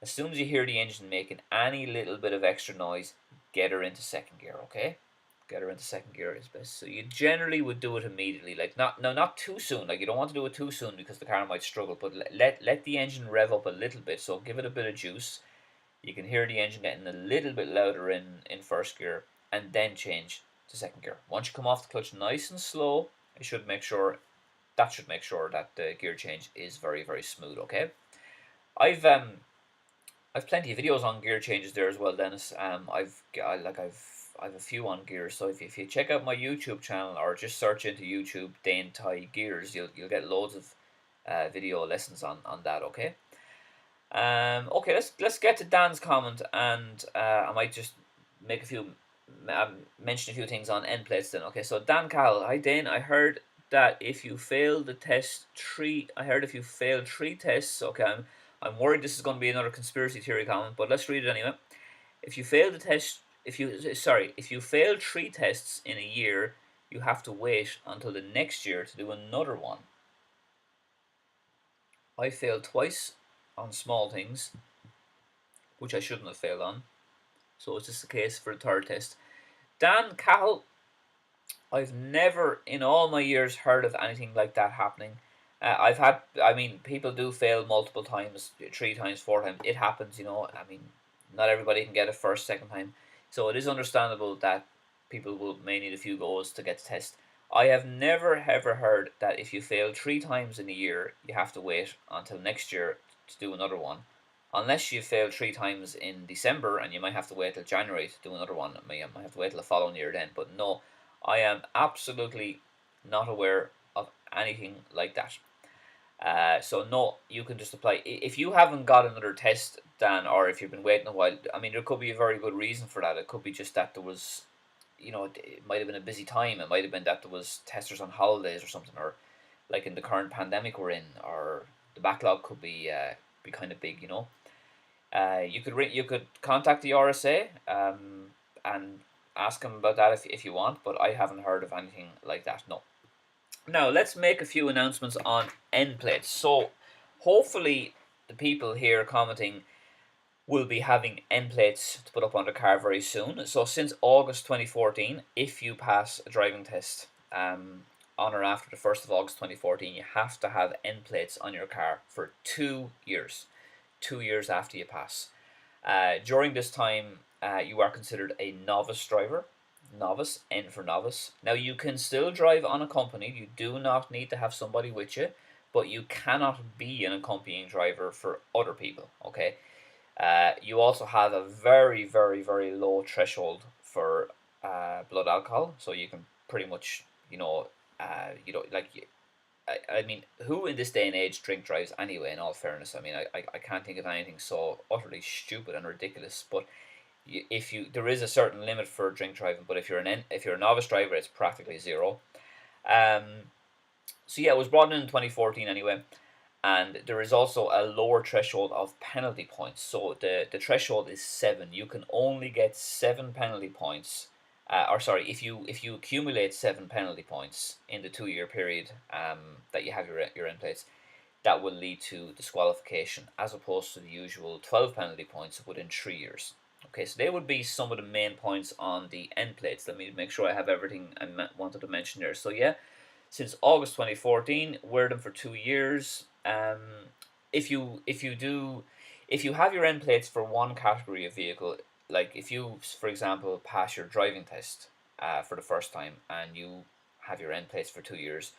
As soon as you hear the engine making any little bit of extra noise, get her into second gear, okay? Get her into second gear is best. So you generally would do it immediately, like not too soon. Like, you don't want to do it too soon because the car might struggle. But let the engine rev up a little bit. So give it a bit of juice. You can hear the engine getting a little bit louder in first gear, and then change to second gear. Once you come off the clutch nice and slow, it should make sure that the gear change is very, very smooth. Okay, I've plenty of videos on gear changes there as well, Dennis. I've a few on gears. So if you check out my YouTube channel or just search into YouTube Dane Tyghe gears, you'll get loads of video lessons on that. Okay. Okay, let's get to Dan's comment, and I might just make mention a few things on end plates then. Okay, so Dan Cal, hi Dane. I heard if you fail three tests. Okay, I'm worried this is going to be another conspiracy theory comment, but let's read it anyway. If you fail if you fail 3 tests in a year, you have to wait until the next year to do another one. I failed twice on small things, which I shouldn't have failed on. So is this the case for the 3rd test? Dan Cahill, I've never in all my years heard of anything like that happening. People do fail multiple times, 3 times, 4 times. It happens, not everybody can get it first, second time. So it is understandable that people may need a few goes to get the test. I have never ever heard that if you fail 3 times in a year, you have to wait until next year to do another one. Unless you fail 3 times in December, and you might have to wait till January to do another one. I might have to wait till the following year then. But no, I am absolutely not aware of anything like that. So no, you can just apply. If you haven't got another test, Dan, or if you've been waiting a while, I mean, there could be a very good reason for that. It could be just that there was, it might have been a busy time. It might have been that there was testers on holidays or something, or like in the current pandemic we're in, or the backlog could be kind of big. You could contact the RSA and ask them about that if you want, but I haven't heard of anything like that. No. Now let's make a few announcements on end plates. So hopefully the people here commenting will be having end plates to put up on the car very soon. So since August 2014, if you pass a driving test on or after the 1st of August 2014, you have to have end plates on your car for 2 years. 2 years after you pass. During this time, you are considered a novice driver. Novice, N for novice. Now you can still drive unaccompanied. You do not need to have somebody with you, but you cannot be an accompanying driver for other people. Okay. You also have a very, very, very low threshold for blood alcohol, so you can pretty much, like I mean, who in this day and age drink drives anyway? In all fairness, I mean, I can't think of anything so utterly stupid and ridiculous. But if you there is a certain limit for drink driving, but if you're a novice driver, it's practically zero. Um, so yeah, it was brought in 2014 anyway, and there is also a lower threshold of penalty points. So the threshold is 7. You can only get 7 penalty points. Or sorry, if you accumulate 7 penalty points in the 2 year period that you have your end plates, that will lead to disqualification, as opposed to the usual 12 penalty points within 3 years. Okay, so they would be some of the main points on the end plates. Let me make sure I have everything I wanted to mention there. So yeah, since August 2014, wear them for 2 years. If you have your end plates for one category of vehicle, like if you, for example, pass your driving test for the first time and you have your end plates for 2 years,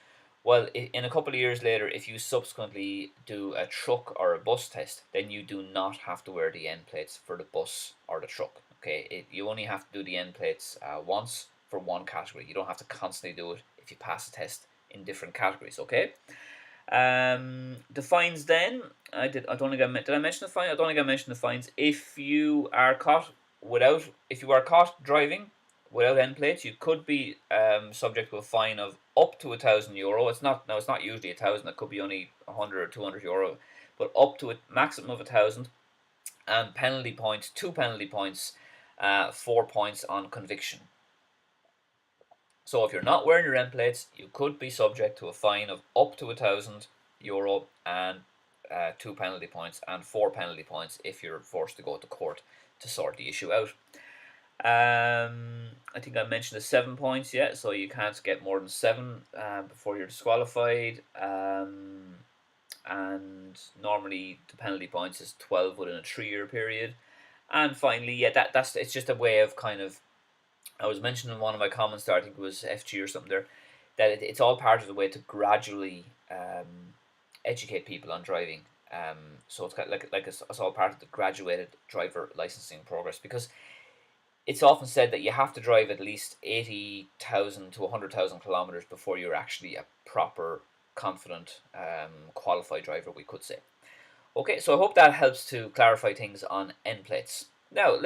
well, in a couple of years later, if you subsequently do a truck or a bus test, then you do not have to wear the end plates for the bus or the truck. Okay, you only have to do the end plates once for one category. You don't have to constantly do it if you pass a test in different categories. Okay. The fines then, I don't think did I mention the fine? I don't think I mentioned the fines. If you are caught driving without end plates, you could be subject to a fine of up to €1,000. It's not usually 1,000. It could be only 100 or €200, but up to a maximum of 1,000. And penalty points, 2 penalty points, 4 points on conviction. So if you're not wearing your end plates, you could be subject to a fine of up to €1,000 and 2 penalty points and 4 penalty points if you're forced to go to court to sort the issue out. I think I mentioned the 7 points, yeah. So you can't get more than 7 before you're disqualified. And normally the penalty points is 12 within a 3 year period. And finally, yeah, it's just a way of kind of, I was mentioning in one of my comments there, I think it was FG or something there, that it's all part of the way to gradually educate people on driving. So it's kind of like it's all part of the graduated driver licensing progress, because it's often said that you have to drive at least 80,000 to 100,000 kilometers before you're actually a proper, confident, qualified driver, we could say. Okay, so I hope that helps to clarify things on end plates. Now,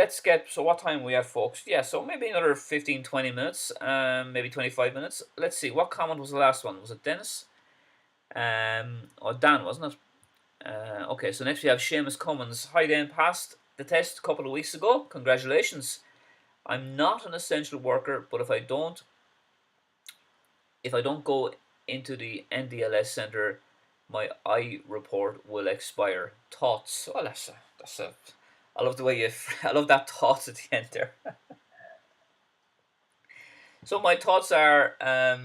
so what time we have, folks? Yeah, so maybe another 15, 20 minutes, maybe 25 minutes. Let's see, what comment was the last one? Was it Dennis? Or Dan, wasn't it? Okay, so next we have Seamus Cummins. Hi, Dan, passed the test a couple of weeks ago. Congratulations. I'm not an essential worker, but if I don't go into the NDLS center, my I report will expire. Thoughts? Oh, that's a. I love the way I love that thoughts at the end there. So my thoughts are, well,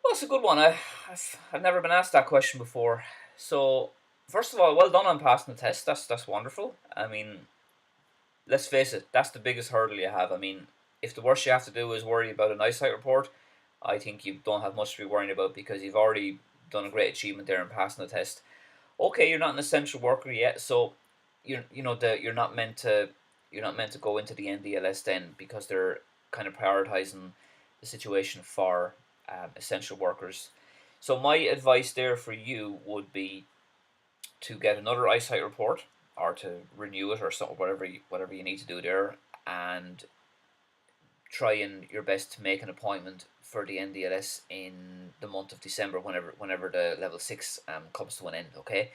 it's a good one. I've never been asked that question before. So first of all, well done on passing the test. That's wonderful. I mean, let's face it, that's the biggest hurdle you have. I mean, if the worst you have to do is worry about an eyesight report, I think you don't have much to be worrying about, because you've already done a great achievement there in passing the test. Okay, you're not an essential worker yet, so you're not meant to go into the NDLS then, because they're kind of prioritizing the situation for essential workers. So my advice there for you would be to get another eyesight report, or to renew it, or something, whatever you need to do there, and trying your best to make an appointment for the NDLS in the month of December, whenever the level 6 comes to an end. Okay,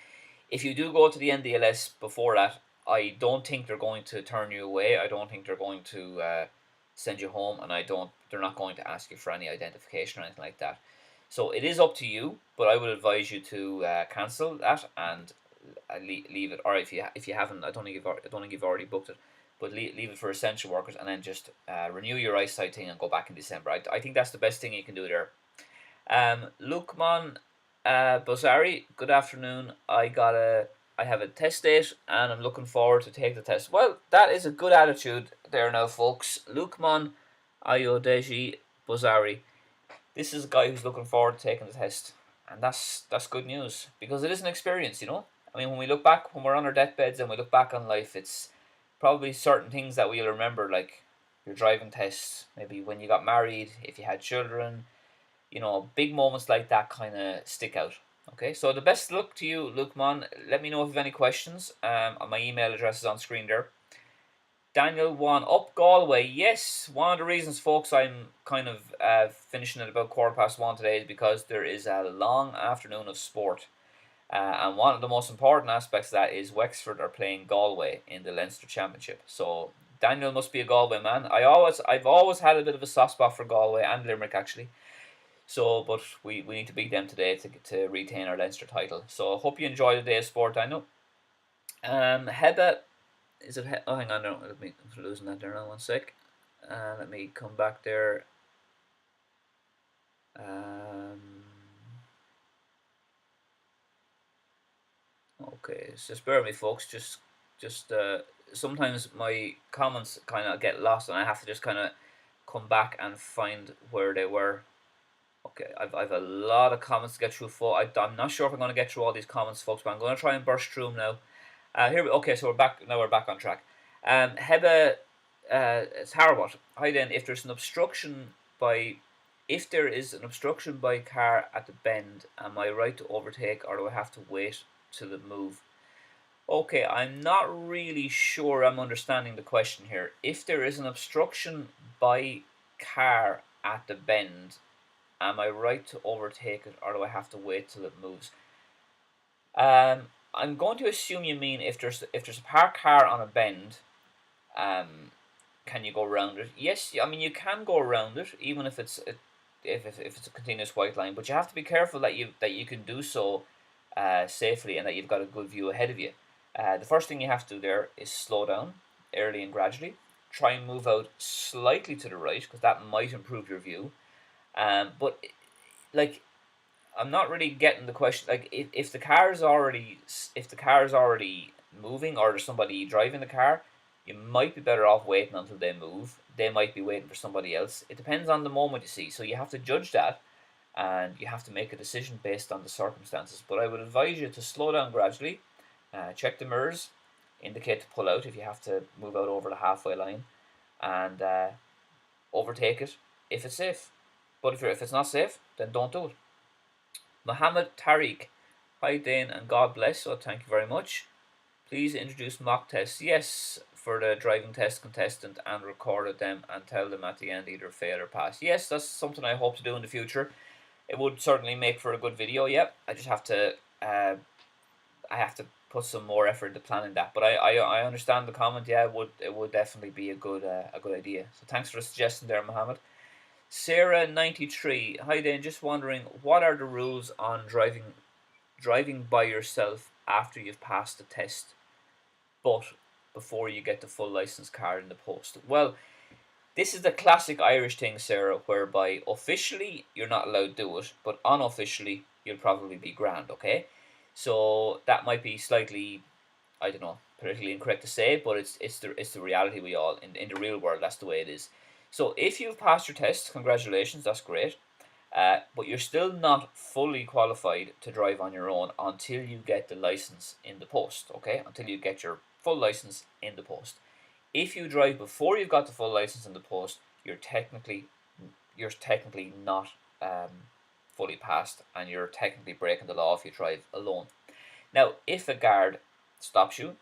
if you do go to the NDLS before that, I don't think they're going to turn you away. I don't think they're going to send you home, and they're not going to ask you for any identification or anything like that. So it is up to you, but I would advise you to cancel that and leave it. Or if you haven't, I don't think you've already booked it, but leave it for essential workers, and then just renew your eyesight thing and go back in December. I think that's the best thing you can do there. Lukman Bozari, good afternoon. I have a test date and I'm looking forward to take the test. Well, that is a good attitude there now, folks. Lukman Ayodeji Bozari. This is a guy who's looking forward to taking the test, and that's good news, because it is an experience, you know. I mean, when we're on our deathbeds and we look back on life, it's probably certain things that we'll remember, like your driving tests, maybe when you got married, if you had children, you know, big moments like that kind of stick out. Okay, so the best luck to you, Lukman. Let me know if you have any questions. My email address is on screen there. Daniel 1, up Galway. Yes, one of the reasons, folks, I'm kind of finishing at about 1:15 today is because there is a long afternoon of sport. And one of the most important aspects of that is Wexford are playing Galway in the Leinster Championship. So Daniel must be a Galway man. I've always had a bit of a soft spot for Galway and Limerick, actually. So, but we need to beat them today to retain our Leinster title. So hope you enjoy the day of sport, Daniel. Heba, is it? Oh, hang on, no, I'm losing that there now. 1 sec. Let me come back there. Okay, so just bear with me, folks. Just sometimes my comments kind of get lost, and I have to just kind of come back and find where they were. Okay, I've a lot of comments to get through. I'm not sure if I'm going to get through all these comments, folks, but I'm going to try and burst through them now. Okay, so we're back now. We're back on track. Heba, it's Harwood. Hi then. If there is an obstruction by car at the bend, am I right to overtake, or do I have to wait till it move? Okay, I'm not really sure I'm understanding the question here. If there is an obstruction by car at the bend, am I right to overtake it, or do I have to wait till it moves? I'm going to assume you mean if there's a parked car on a bend, can you go around it? Yes, I mean you can go around it, even if it's a continuous white line, but you have to be careful that you can do so safely, and that you've got a good view ahead of you. The first thing you have to do there is slow down early and gradually. Try and move out slightly to the right, because that might improve your view. But like, I'm not really getting the question. Like, if the car is already moving, or there's somebody driving the car, you might be better off waiting until they move. They might be waiting for somebody else. It depends on the moment, you see. So you have to judge that, and you have to make a decision based on the circumstances. But I would advise you to slow down gradually, check the mirrors, indicate to pull out if you have to move out over the halfway line, and overtake it if it's safe. But if it's not safe, then don't do it. Mohammed Tariq, hi Dane, and God bless. So thank you very much. Please introduce mock tests. Yes, for the driving test contestant, and record them and tell them at the end either fail or pass. Yes, that's something I hope to do in the future. It would certainly make for a good video. Yep, I just have to I have to put some more effort into planning that. But I understand the comment. Yeah, it would definitely be a good idea. So thanks for the suggestion there, Mohammed. Sarah 93, hi Dane, just wondering, what are the rules on driving by yourself after you've passed the test, but before you get the full license card in the post? Well, this is the classic Irish thing, Sarah, whereby officially you're not allowed to do it, but unofficially you'll probably be grand. Okay, so that might be slightly, I don't know, politically incorrect to say, but it's the reality. We all in the real world, that's the way it is. So if you've passed your test, congratulations, that's great. But you're still not fully qualified to drive on your own until you get the license in the post. Okay, until you get your full license in the post. If you drive before you've got the full license in the post, you're technically not fully passed, and you're technically breaking the law if you drive alone. Now, if a guard stops you,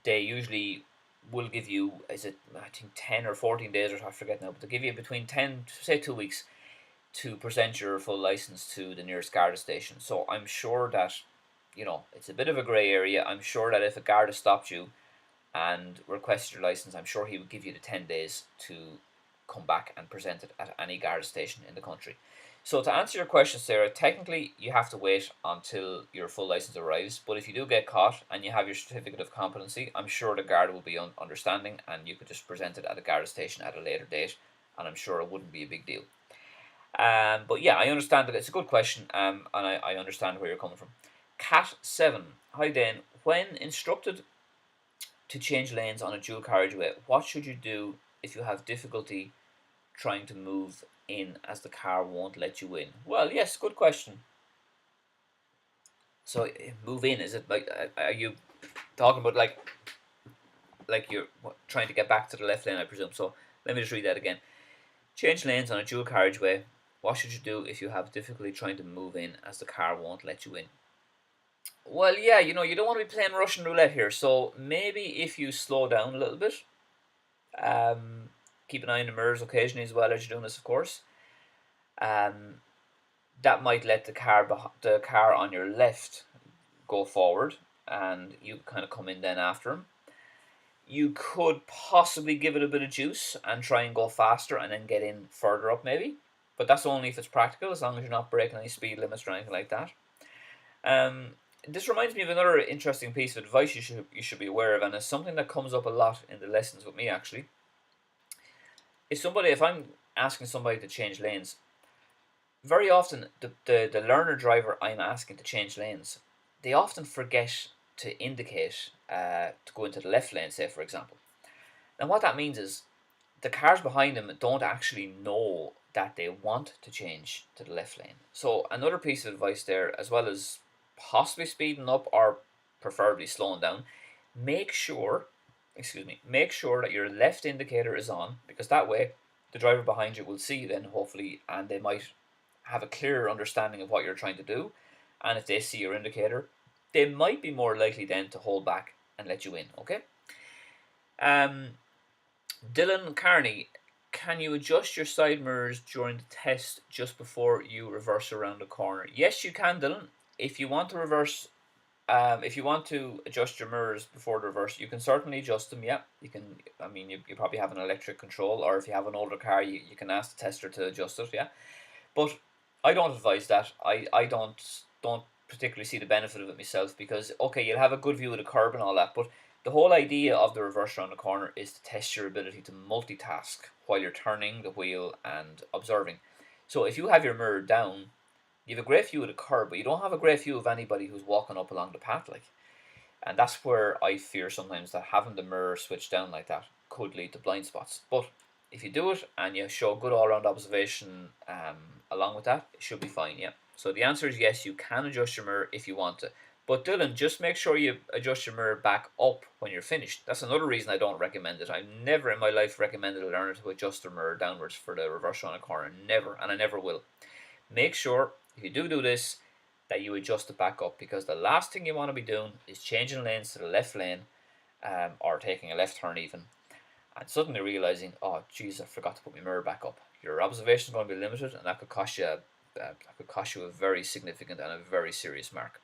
they usually will give you, is it, I think 10 or 14 days, or I forget now, but they give you between 10, say 2 weeks, to present your full license to the nearest Garda station. So I'm sure that, it's a bit of a grey area. I'm sure that if a Garda stopped you and requested your license, I'm sure he would give you the 10 days to come back and present it at any Garda station in the country. So to answer your question, Sarah, technically you have to wait until your full license arrives, but if you do get caught and you have your certificate of competency, I'm sure the Garda will be understanding, and you could just present it at a Garda station at a later date, and I'm sure it wouldn't be a big deal. But yeah, I understand that it's a good question, and I understand where you're coming from. Cat7, hi Dane. When instructed to change lanes on a dual carriageway, what should you do if you have difficulty trying to move in as the car won't let you in? Well, yes, good question. So move in, is it like, are you talking about like you're trying to get back to the left lane, I presume? So let me just read that again. Change lanes on a dual carriageway. What should you do if you have difficulty trying to move in as the car won't let you in? Well, yeah, you don't want to be playing Russian roulette here. So maybe if you slow down a little bit, keep an eye on the mirrors occasionally as well as you're doing this, of course. That might let the car on your left go forward, and you kind of come in then after him. You could possibly give it a bit of juice and try and go faster and then get in further up maybe, but that's only if it's practical, as long as you're not breaking any speed limits or anything like that. This reminds me of another interesting piece of advice you should be aware of, and it's something that comes up a lot in the lessons with me actually. If I'm asking somebody to change lanes, very often the learner driver I'm asking to change lanes, they often forget to indicate to go into the left lane, say for example. And what that means is the cars behind them don't actually know that they want to change to the left lane. So another piece of advice there, as well as possibly speeding up or preferably slowing down, make sure that your left indicator is on, because that way the driver behind you will see you then, hopefully, and they might have a clearer understanding of what you're trying to do. And if they see your indicator, they might be more likely then to hold back and let you in. Okay. Dylan Carney, can you adjust your side mirrors during the test just before you reverse around the corner? Yes, you can, Dylan. If you want to reverse, if you want to adjust your mirrors before the reverse, you can certainly adjust them. Yeah, you can. I mean, you probably have an electric control, or if you have an older car, you can ask the tester to adjust it. Yeah, but I don't advise that. I don't particularly see the benefit of it myself, because okay, you'll have a good view of the curb and all that, but the whole idea of the reverse around the corner is to test your ability to multitask while you're turning the wheel and observing. So if you have your mirror down, you have a great view of the curb, but you don't have a great view of anybody who's walking up along the path, and that's where I fear sometimes that having the mirror switched down like that could lead to blind spots. But if you do it and you show good all-round observation along with that, it should be fine. Yeah. So the answer is yes, you can adjust your mirror if you want to. But Dylan, just make sure you adjust your mirror back up when you're finished. That's another reason I don't recommend it. I've never in my life recommended a learner to adjust their mirror downwards for the reverse on a corner. Never, and I never will. Make sure, if you do this, that you adjust it back up, because the last thing you want to be doing is changing lanes to the left lane, or taking a left turn even, and suddenly realizing, oh jeez, I forgot to put my mirror back up. Your observation is going to be limited, and that could cost you a very significant and a very serious mark.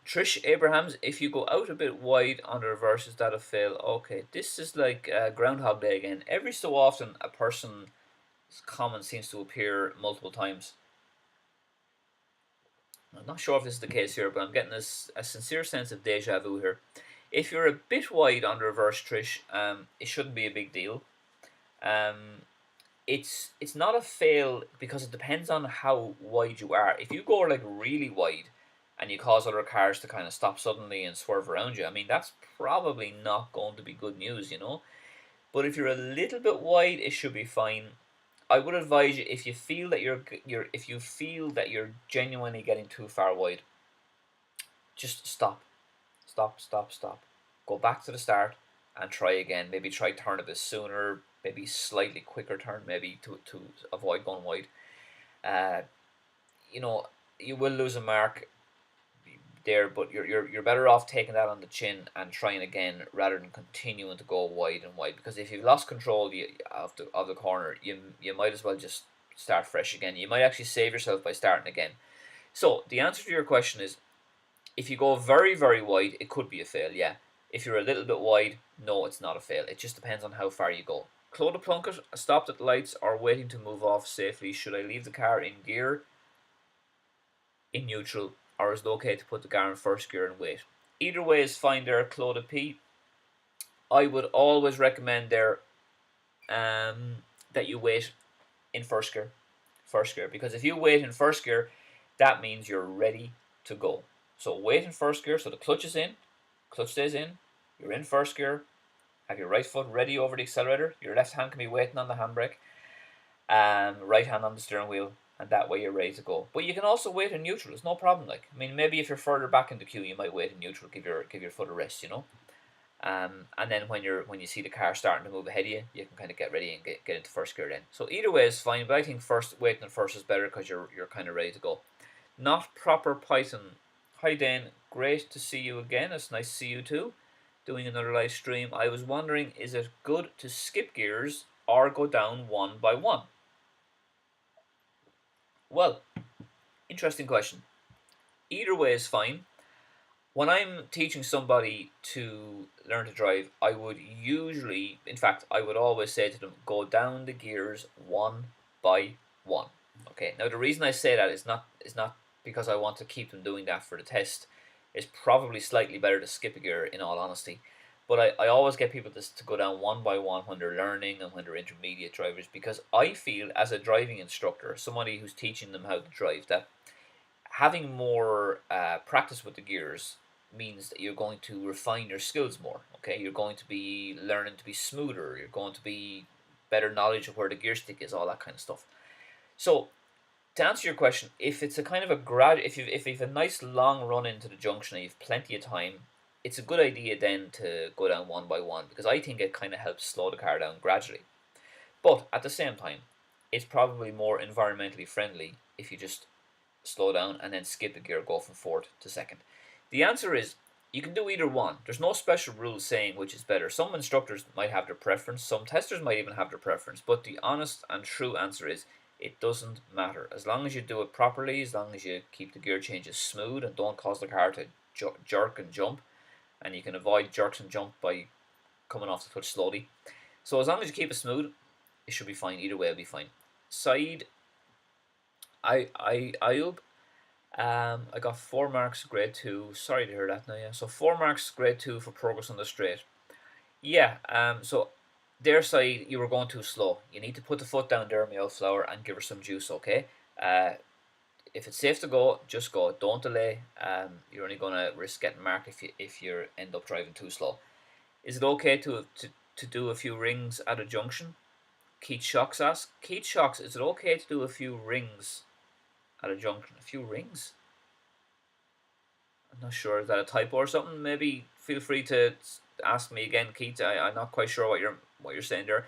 Trish Abrahams, if you go out a bit wide on the reverse, is that a fail? Okay, this is like Groundhog Day again. Every so often, a person's comment seems to appear multiple times. I'm not sure if this is the case here, but I'm getting a sincere sense of deja vu here. If you're a bit wide on the reverse, Trish, it shouldn't be a big deal. It's not a fail, because it depends on how wide you are. If you go like really wide and you cause other cars to kind of stop suddenly and swerve around you, I mean, that's probably not going to be good news, But if you're a little bit wide, it should be fine. I would advise you, if you feel that you're genuinely getting too far wide, just stop. Go back to the start and try again. Maybe try turn a bit sooner, maybe slightly quicker turn, maybe to avoid going wide. Uh, you know, you will lose a mark there, but you're better off taking that on the chin and trying again rather than continuing to go wide and wide. Because if you've lost control of the corner, you might as well just start fresh again. You might actually save yourself by starting again. So the answer to your question is, if you go very very wide, it could be a fail. Yeah. If you're a little bit wide, no, it's not a fail. It just depends on how far you go. Claude Plunkett, stopped at the lights or waiting to move off safely. Should I leave the car in gear, in neutral, or is it okay to put the car in first gear and wait? Either way is fine there, Claude P. I would always recommend there that you wait in first gear. First gear. Because if you wait in first gear, that means you're ready to go. So wait in first gear, so the clutch is in, clutch stays in, you're in first gear, have your right foot ready over the accelerator, your left hand can be waiting on the handbrake, right hand on the steering wheel, and that way you're ready to go. But you can also wait in neutral. It's no problem. Like, I mean, maybe if you're further back in the queue, you might wait in neutral, give your foot a rest, you know. And then when you see the car starting to move ahead of you, you can kind of get ready and get into first gear then. So either way is fine, but I think waiting first is better because you're kind of ready to go. Not proper Python. Hi Dane, great to see you again. It's nice to see you too. Doing another live stream. I was wondering, is it good to skip gears or go down one by one? Well, interesting question. Either way is fine. When I'm teaching somebody to learn to drive, I would usually, in fact, I would always say to them, go down the gears one by one. Okay. Now the reason I say that is not because I want to keep them doing that for the test. It's probably slightly better to skip a gear, in all honesty. But I always get people to go down one by one when they're learning and when they're intermediate drivers, because I feel as a driving instructor, somebody who's teaching them how to drive, that having more practice with the gears means that you're going to refine your skills more. Okay, you're going to be learning to be smoother. You're going to be better knowledge of where the gear stick is, all that kind of stuff. So to answer your question, if it's a kind of a if you've a nice long run into the junction and you've plenty of time, it's a good idea then to go down one by one, because I think it kind of helps slow the car down gradually. But at the same time, it's probably more environmentally friendly if you just slow down and then skip a gear, go from fourth to second. The answer is, you can do either one. There's no special rule saying which is better. Some instructors might have their preference, some testers might even have their preference, but the honest and true answer is, it doesn't matter. As long as you do it properly, as long as you keep the gear changes smooth and don't cause the car to jerk and jump, and you can avoid jerks and jump by coming off the clutch slowly. So as long as you keep it smooth, it should be fine. Either way, it'll be fine. Saeed Ayub, I got 4 marks grade 2. Sorry to hear that now, yeah. So 4 marks grade 2 for progress on the straight. Yeah, so their side, you were going too slow. You need to put the foot down there, my old flower, and give her some juice, okay? If it's safe to go, just go. Don't delay. You're only going to risk getting marked if you end up driving too slow. Is it okay to do a few rings at a junction? Keith Shocks asks. Keith Shocks, is it okay to do a few rings at a junction? A few rings? I'm not sure. Is that a typo or something? Maybe feel free to ask me again, Keith. I'm not quite sure what you're saying there.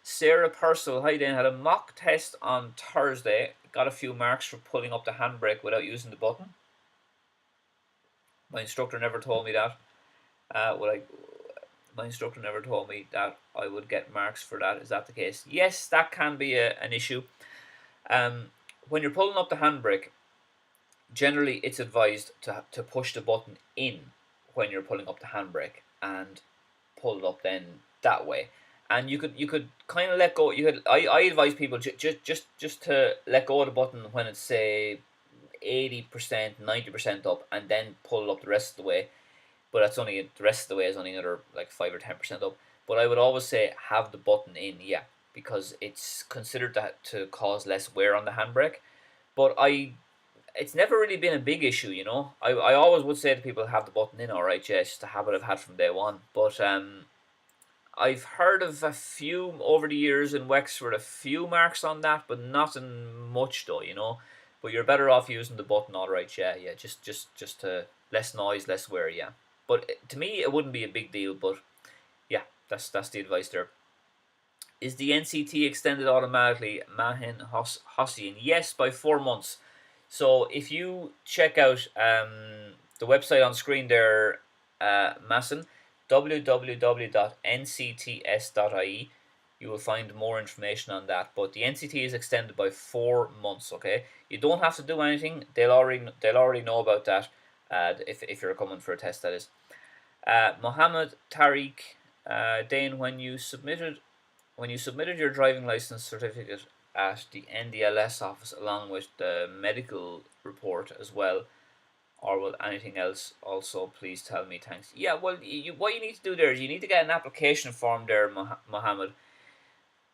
Sarah Purcell, hi Dane, had a mock test on Thursday. Got a few marks for pulling up the handbrake without using the button. My instructor never told me that. My instructor never told me that I would get marks for that. Is that the case? Yes, that can be an issue. When you're pulling up the handbrake, generally it's advised to push the button in when you're pulling up the handbrake and pull it up then that way. And you could kind of let go. I advise people just to let go of the button when it's say 80%, 90% up, and then pull it up the rest of the way. But that's only the rest of the way is only another like 5 or 10% up. But I would always say have the button in, yeah, because it's considered to cause less wear on the handbrake. But it's never really been a big issue, you know. I always would say to people, have the button in, alright, yeah, it's just a habit I've had from day one. But I've heard of a few over the years in Wexford, a few marks on that, but nothing much though, you know. But you're better off using the button, alright, yeah, just to less noise, less wear, yeah. But to me, it wouldn't be a big deal, but yeah, That's the advice there. Is the NCT extended automatically? Mahin Hossian. Yes, by 4 months. So if you check out the website on screen there, Masson, www.ncts.ie, you will find more information on that. But the NCT is extended by 4 months. Okay, you don't have to do anything. They'll already know about that. If you're coming for a test, that is. Mohammed Tariq, Dane, when you submitted your driving license certificate at the NDLS office along with the medical report as well, or will anything else also please tell me, thanks. Yeah, well, what you need to do there is you need to get an application form there, Mohammed.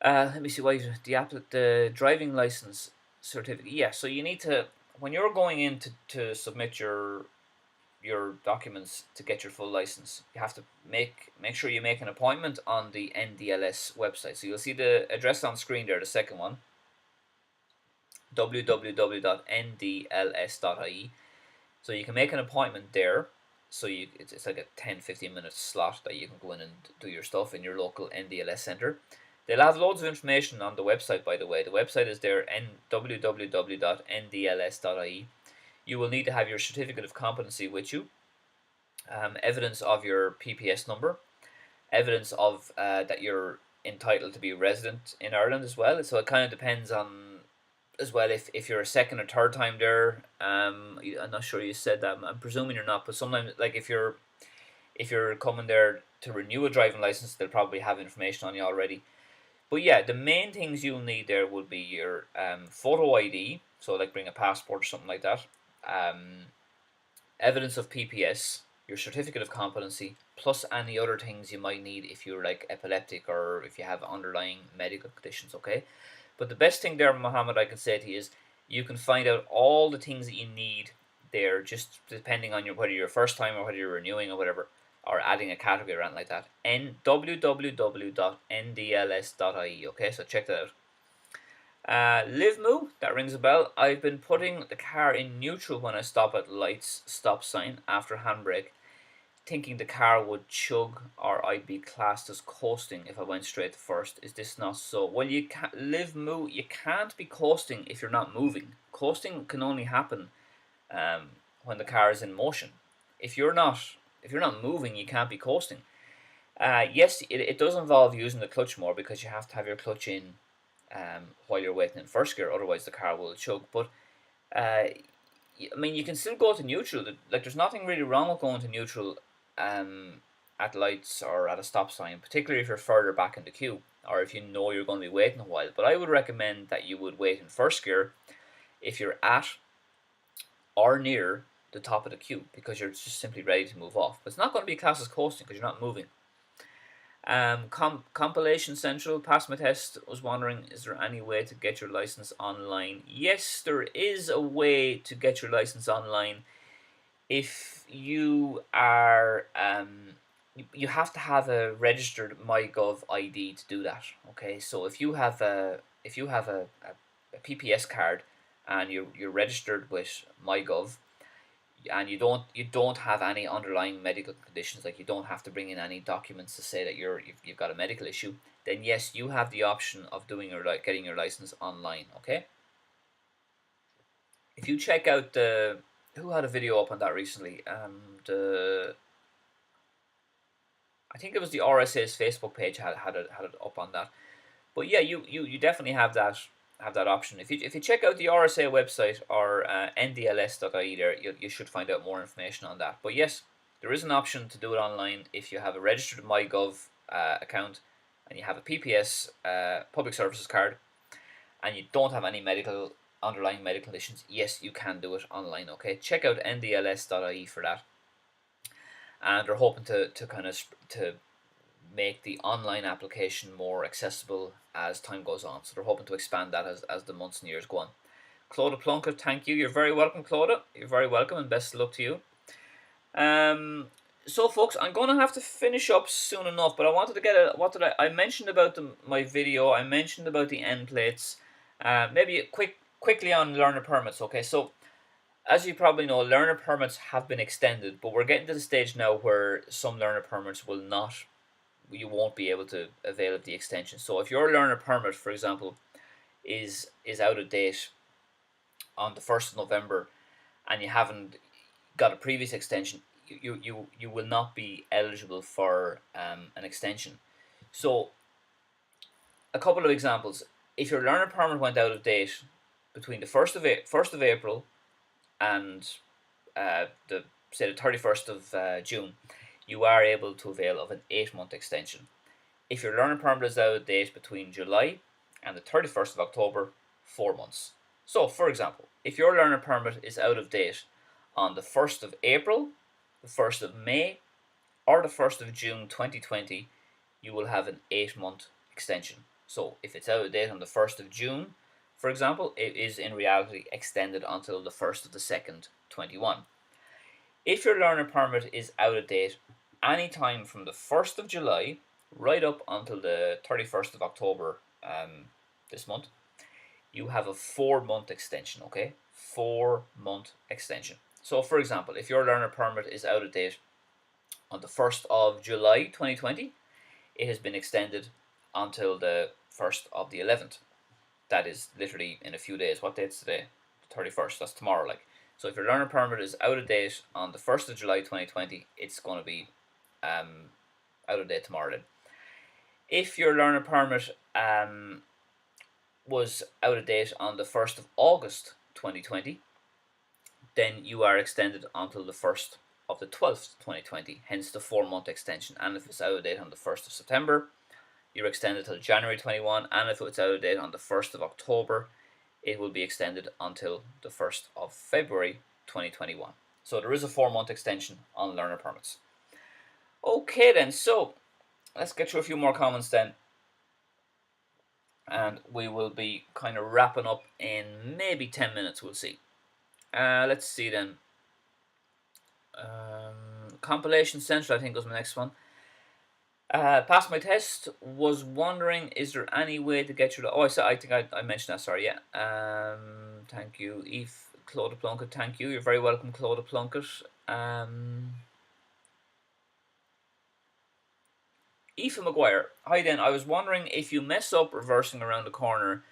Let me see, the driving license certificate. Yeah, so you need to, when you're going in to submit your documents to get your full license, you have to make sure you make an appointment on the NDLS website. So you'll see the address on screen there, the second one, www.ndls.ie. So you can make an appointment there. So it's like a 10-15 minute slot that you can go in and do your stuff in your local NDLS center. They'll have loads of information on the website, by the way. The website is there, www.ndls.ie. You will need to have your certificate of competency with you, evidence of your PPS number, evidence of that you're entitled to be resident in Ireland as well. So it kind of depends on as well if you're a second or third time there. I'm not sure you said that. I'm presuming you're not, but sometimes, like if you're coming there to renew a driving license, they'll probably have information on you already. But yeah, the main things you'll need there would be your photo ID, so like bring a passport or something like that, evidence of PPS, your certificate of competency, plus any other things you might need if you're like epileptic or if you have underlying medical conditions, okay? But the best thing there, Mohammed, I can say to you is you can find out all the things that you need there, just depending on whether you're first time or whether you're renewing or whatever, or adding a category or anything like that. www.ndls.ie, okay? So check that out. LiveMoo, that rings a bell. I've been putting the car in neutral when I stop at lights, stop sign, after handbrake, thinking the car would chug or I'd be classed as coasting if I went straight to first. Is this not so? Well, you can't, LiveMoo, you can't be coasting if you're not moving. Coasting can only happen when the car is in motion. If you're not moving, you can't be coasting. Yes, it does involve using the clutch more because you have to have your clutch in while you're waiting in first gear, otherwise the car will choke. But I mean, you can still go to neutral. Like, there's nothing really wrong with going to neutral at lights or at a stop sign, particularly if you're further back in the queue or if you know you're going to be waiting a while. But I would recommend that you would wait in first gear if you're at or near the top of the queue, because you're just simply ready to move off. But it's not going to be classed as coasting because you're not moving. Compilation Central, passed my test, was wondering, is there any way to get your license online? Yes, there is a way to get your license online. If you are, you have to have a registered MyGov ID to do that. Okay, so if you have a PPS card and you're registered with MyGov, and you don't have any underlying medical conditions, like you don't have to bring in any documents to say that you've got a medical issue, then yes, you have the option of getting your license online. Okay. If you check out who had a video up on that recently, I think it was the RSA's Facebook page had it up on that. But yeah, you definitely have that option. If you check out the RSA website or ndls.ie there, you should find out more information on that. But yes, there is an option to do it online if you have a registered MyGov account and you have a PPS public services card and you don't have any underlying medical conditions. Yes, you can do it online. Okay, check out ndls.ie for that. And they're hoping to make the online application more accessible as time goes on. So they're hoping to expand that as the months and years go on. Clodagh Plunkett, thank you. You're very welcome, Clodagh. You're very welcome, and best of luck to you. So folks, I'm going to have to finish up soon enough, but I wanted to get I mentioned about my video. I mentioned about the end plates. Maybe quickly on learner permits. Okay, so as you probably know, learner permits have been extended, but we're getting to the stage now where some learner permits will not you won't be able to avail of the extension. So if your learner permit, for example, is out of date on the 1st of November and you haven't got a previous extension, you will not be eligible for an extension. So a couple of examples. If your learner permit went out of date between the 1st of April and the 31st of June, you are able to avail of an 8-month extension. If your learner permit is out of date between July and the 31st of October, 4 months. So, for example, if your learner permit is out of date on the 1st of April, the 1st of May, or the 1st of June 2020, you will have an 8-month extension. So, if it's out of date on the 1st of June, for example, it is in reality extended until the 1st of the 2nd, 21. If your learner permit is out of date any time from the 1st of July right up until the 31st of October this month, you have a 4-month extension, okay? 4-month extension. So, for example, if your learner permit is out of date on the 1st of July 2020, it has been extended until the 1st of the 11th. That is literally in a few days. What date's today? The 31st. That's tomorrow, like. So if your learner permit is out of date on the 1st of July 2020, it's going to be out of date tomorrow then. If your learner permit was out of date on the 1st of August 2020, then you are extended until the 1st of the 12th 2020, hence the 4-month extension. And if it's out of date on the 1st of September, you're extended till January 21, and if it's out of date on the 1st of October, it will be extended until the 1st of February 2021. So there is a 4-month extension on learner permits. Okay then, so let's get through a few more comments then. And we will be kind of wrapping up in maybe 10 minutes, we'll see. Let's see then. Compilation Central, I think, was my next one. Passed my test. Was wondering, is there any way to get through the... Oh, I think I mentioned that. Sorry, yeah. Thank you, Eve Claude Plunkett. Thank you. You're very welcome, Claude Plunkett. Aoife McGuire. Hi, then. I was wondering if you mess up reversing around the corner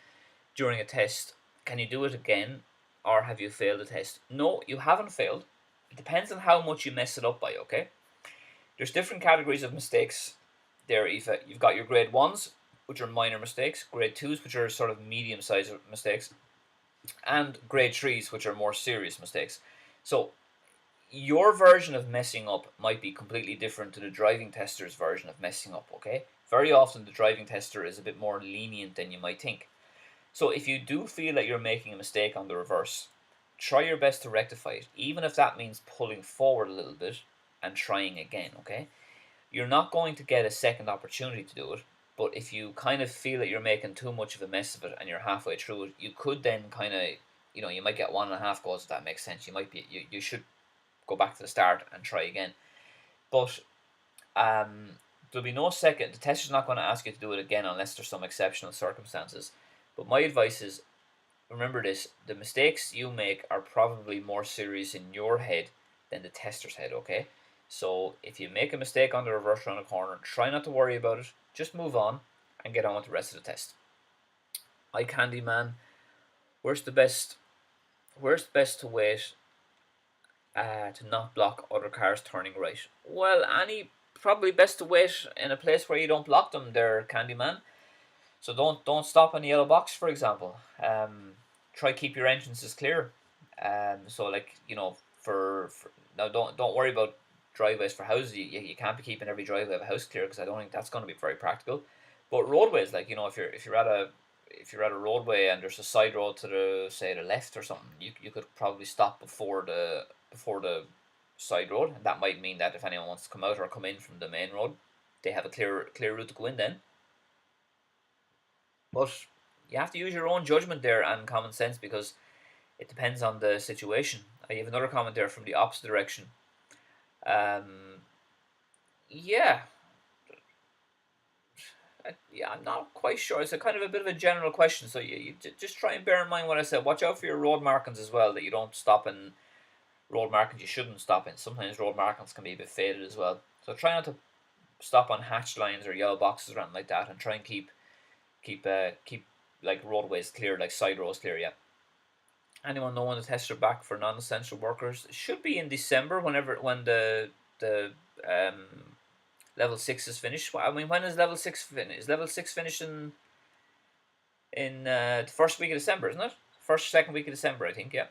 during a test, can you do it again, or have you failed the test? No, you haven't failed. It depends on how much you mess it up by. Okay. There's different categories of mistakes. There, Aoife, you've got your grade 1s, which are minor mistakes, grade 2s, which are sort of medium-sized mistakes, and grade 3s, which are more serious mistakes. So your version of messing up might be completely different to the driving tester's version of messing up, okay? Very often the driving tester is a bit more lenient than you might think. So if you do feel that you're making a mistake on the reverse, try your best to rectify it, even if that means pulling forward a little bit and trying again, okay? You're not going to get a second opportunity to do it, but if you kind of feel that you're making too much of a mess of it and you're halfway through it, you could then kind of, you might get 1.5 goes, if that makes sense. You should go back to the start and try again. But there'll be no second. The tester's not going to ask you to do it again unless there's some exceptional circumstances. But my advice is, remember this, the mistakes you make are probably more serious in your head than the tester's head, okay? So if you make a mistake on the reverse around a corner, try not to worry about it. Just move on and get on with the rest of the test. Hi Candyman, where's the best to wait to not block other cars turning right? Well, probably best to wait in a place where you don't block them there, Candyman. So don't stop in the yellow box, for example. Try keep your entrances clear. So like, for now, don't worry about driveways for houses. You can't be keeping every driveway of a house clear, because I don't think that's going to be very practical. But roadways, like, if you're at a roadway and there's a side road to the left or something, you could probably stop before the side road, and that might mean that if anyone wants to come out or come in from the main road, they have a clear route to go in then. But you have to use your own judgment there and common sense, because it depends on the situation. I have another comment there from the opposite direction. Yeah, I'm not quite sure. It's a kind of a bit of a general question, so you just try and bear in mind what I said. Watch out for your road markings as well, that you don't stop in road markings you shouldn't stop in. Sometimes road markings can be a bit faded as well, so try not to stop on hatch lines or yellow boxes or anything like that, and try and keep like roadways clear, like side roads clear. Yeah. Anyone know when the tests are back for non-essential workers? It should be in December, when the level 6 is finished. I mean, when is level 6 finished? Is level 6 finished in the first week of December, isn't it? First, second week of December, I think. Yeah.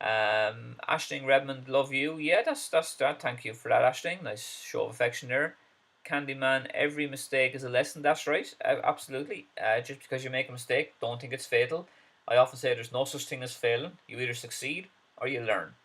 Ashling Redmond, love you. Yeah, that's that. Thank you for that, Ashling. Nice show of affection there. Candyman, every mistake is a lesson. That's right. Absolutely. Just because you make a mistake, don't think it's fatal. I often say there's no such thing as failing. You either succeed or you learn.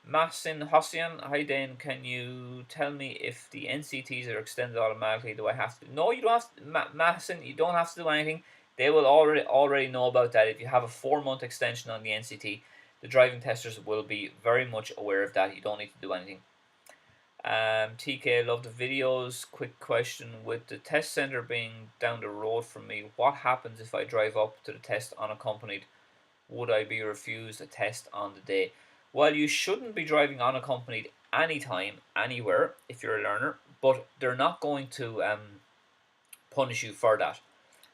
Masin Hossian, hi Dane, can you tell me if the NCTs are extended automatically? Do I have to? No, you don't have to. Masin, you don't have to do anything. They will already know about that. If you have a 4-month extension on the NCT, the driving testers will be very much aware of that. You don't need to do anything. TK, love the videos. Quick question: with the test center being down the road from me, what happens if I drive up to the test unaccompanied? Would I be refused a test on the day? Well, you shouldn't be driving unaccompanied anytime, anywhere, if you're a learner, but they're not going to punish you for that.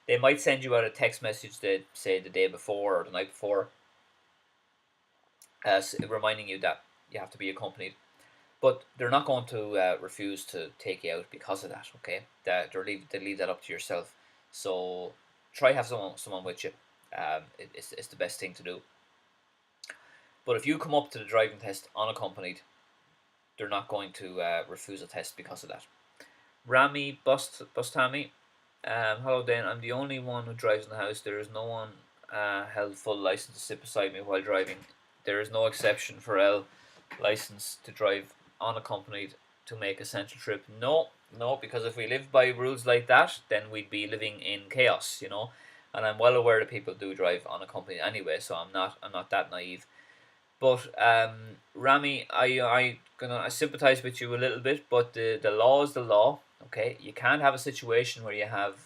They might send you out a text message that say the day before or the night before, reminding you that you have to be accompanied. But they're not going to refuse to take you out because of that. Okay, they leave that up to yourself. So try have someone with you. It's the best thing to do. But if you come up to the driving test unaccompanied, they're not going to refuse a test because of that. Rami Bustami, hello Dane. I'm the only one who drives in the house. There is no one held full license to sit beside me while driving. There is no exception for L license to drive unaccompanied to make a central trip. No, because if we lived by rules like that, then we'd be living in chaos, you know. And I'm well aware that people do drive unaccompanied anyway, so I'm not that naive. But Rami, I sympathise with you a little bit, but the law is the law. Okay, you can't have a situation where you have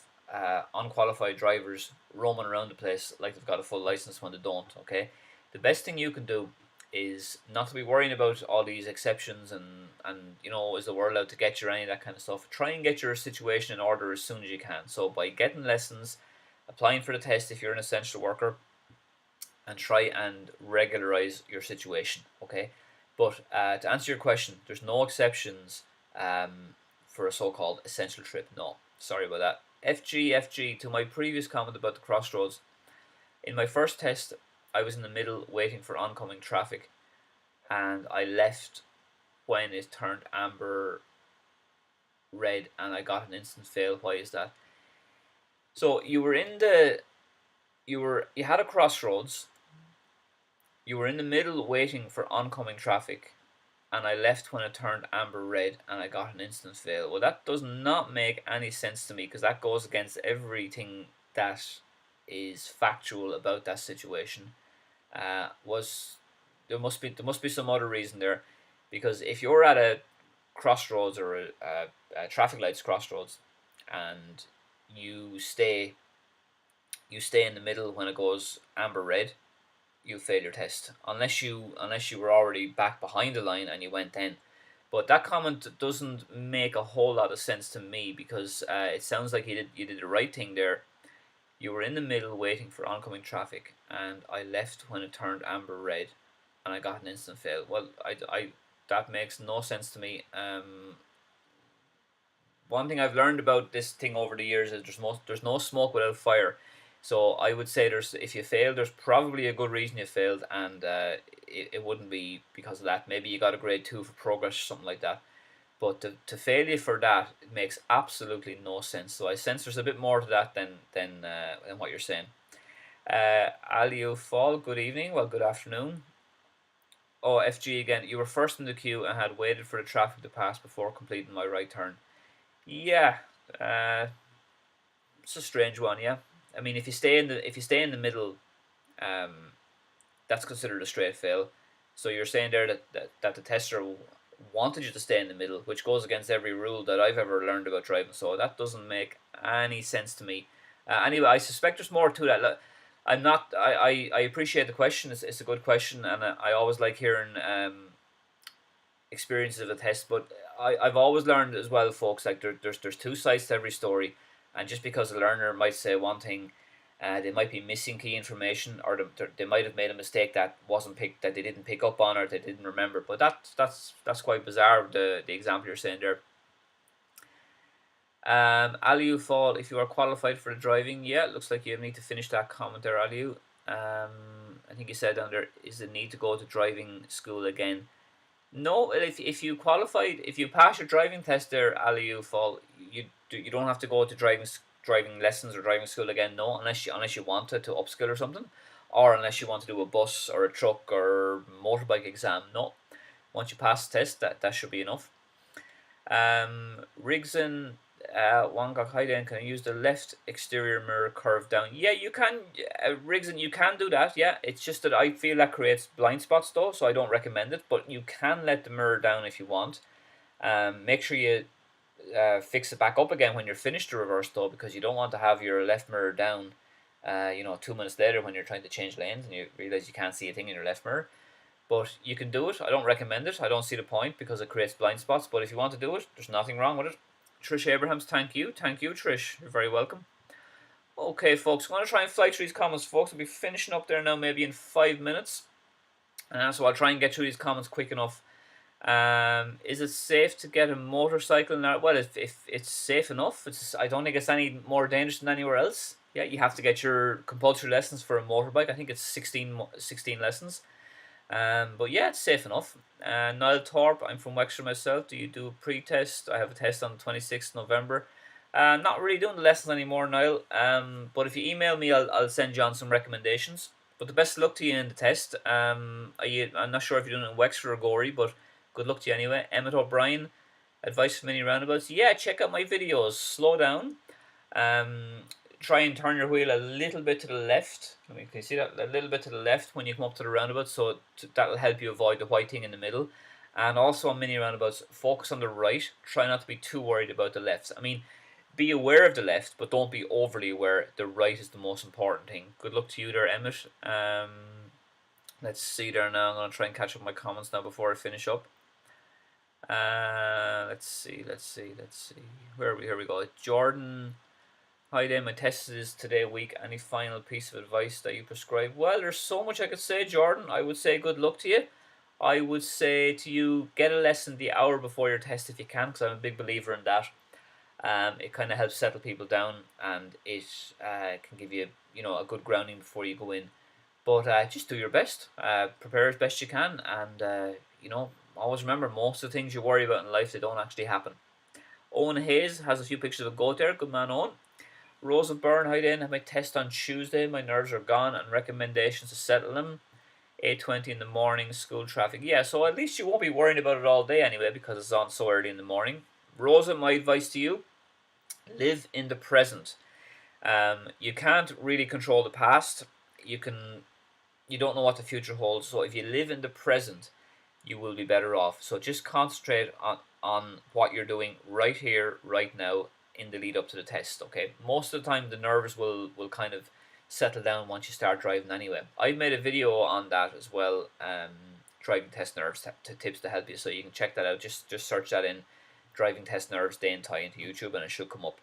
unqualified drivers roaming around the place like they've got a full license when they don't. Okay, the best thing you can do is not to be worrying about all these exceptions and is the world out to get you or any of that kind of stuff. Try and get your situation in order as soon as you can. So by getting lessons, applying for the test if you're an essential worker, and try and regularize your situation. Okay, but to answer your question, there's no exceptions for a so-called essential trip. No, sorry about that. FG, to my previous comment about the Crossroads, in my first test I was in the middle waiting for oncoming traffic, and I left when it turned amber red and I got an instant fail. Why is that? So you had a crossroads, you were in the middle waiting for oncoming traffic, and I left when it turned amber red and I got an instant fail. Well, that does not make any sense to me, because that goes against everything that is factual about that situation. There must be some other reason there, because if you're at a crossroads or a traffic lights crossroads and you stay in the middle when it goes amber red, you fail your test, unless you were already back behind the line and you went then. But that comment doesn't make a whole lot of sense to me, because it sounds like you did the right thing there. You were in the middle waiting for oncoming traffic, and I left when it turned amber red, and I got an instant fail. Well, I that makes no sense to me. One thing I've learned about this thing over the years is there's no smoke without fire. So I would say if you fail, there's probably a good reason you failed, and it wouldn't be because of that. Maybe you got a grade 2 for progress or something like that. But to fail you for that, it makes absolutely no sense. So I sense there's a bit more to that than what you're saying. Aliu Fall, good evening. Well, good afternoon. Oh, FG again. You were first in the queue and had waited for the traffic to pass before completing my right turn. Yeah, it's a strange one. Yeah, I mean, if you stay in the middle, that's considered a straight fail. So you're saying there that the tester wanted you to stay in the middle, which goes against every rule that I've ever learned about driving. So that doesn't make any sense to me. Anyway, I suspect there's more to that. I'm not. I appreciate the question. It's a good question, and I always like hearing experiences of a test. But I've always learned as well, folks, like there's two sides to every story, and just because a learner might say one thing, they might be missing key information, or they might have made a mistake that wasn't picked, that they didn't pick up on, or they didn't remember. But that's quite bizarre, the example you're saying there. Aliu Fall, if you are qualified for the driving, yeah, looks like you need to finish that comment there, Aliu. I think you said down there, is the need to go to driving school again? No, if you qualified, if you pass your driving test there, Aliu Fall, you don't have to go to driving lessons or driving school again. No, unless you wanted to upskill or something, or unless you want to do a bus or a truck or motorbike exam. No, once you pass the test, that should be enough. Rigson, Wangok, hi Dane, can I use the left exterior mirror curve down? Yeah, you can, Rigson, you can do that, yeah. It's just that I feel that creates blind spots though, so I don't recommend it, but you can let the mirror down if you want. Make sure you fix it back up again when you're finished the reverse though, because you don't want to have your left mirror down, 2 minutes later when you're trying to change lanes and you realize you can't see a thing in your left mirror. But you can do it. I don't recommend it. I don't see the point because it creates blind spots. But if you want to do it, there's nothing wrong with it. Trish Abrahams, thank you. Thank you, Trish. You're very welcome. Okay, folks. I'm going to try and fly through these comments, folks. I'll be finishing up there now maybe in 5 minutes. So I'll try and get through these comments quick enough. Is it safe to get a motorcycle now? Well, if it's safe enough, I don't think it's any more dangerous than anywhere else. Yeah, you have to get your compulsory lessons for a motorbike. I think it's 16 lessons. But yeah, it's safe enough. Niall Thorpe, I'm from Wexford myself. Do you do a pre-test? I have a test on the 26th November. Not really doing the lessons anymore, Niall. But if you email me, I'll send you on some recommendations. But the best of luck to you in the test. I'm not sure if you're doing it in Wexford or Gorey, but good luck to you anyway. Emmett O'Brien, advice for mini roundabouts. Yeah, check out my videos. Slow down. Try and turn your wheel a little bit to the left. Can you see that? A little bit to the left when you come up to the roundabout, so that'll help you avoid the white thing in the middle. And also on mini roundabouts, focus on the right. Try not to be too worried about the left. I mean, be aware of the left, but don't be overly aware. The right is the most important thing. Good luck to you there, Emmett. Let's see there now. I'm going to try and catch up my comments now before I finish up. Let's see. Where are we? Here we go. Jordan. Hi there, my test is today week. Any final piece of advice that you prescribe? Well, there's so much I could say, Jordan. I would say good luck to you. I would say to you, get a lesson the hour before your test if you can, because I'm a big believer in that. It kind of helps settle people down, and it can give you, a good grounding before you go in. But just do your best. Prepare as best you can, and always remember, most of the things you worry about in life, they don't actually happen. Owen Hayes has a few pictures of a goat there. Good man, Owen. Rosa Byrne, hi Dane. Have my test on Tuesday. My nerves are gone, and recommendations to settle them. 8:20 in the morning, school traffic. Yeah, so at least you won't be worrying about it all day anyway, because it's on so early in the morning. Rosa, my advice to you, live in the present. You can't really control the past. You don't know what the future holds. So if you live in the present, you will be better off. So just concentrate on what you're doing right here, right now, in the lead up to the test. Okay, most of the time the nerves will kind of settle down once you start driving anyway. I've made a video on that as well, driving test nerves tips to help you, so you can check that out. Just search that in, driving test nerves Dane Tyghe, into YouTube, and it should come up.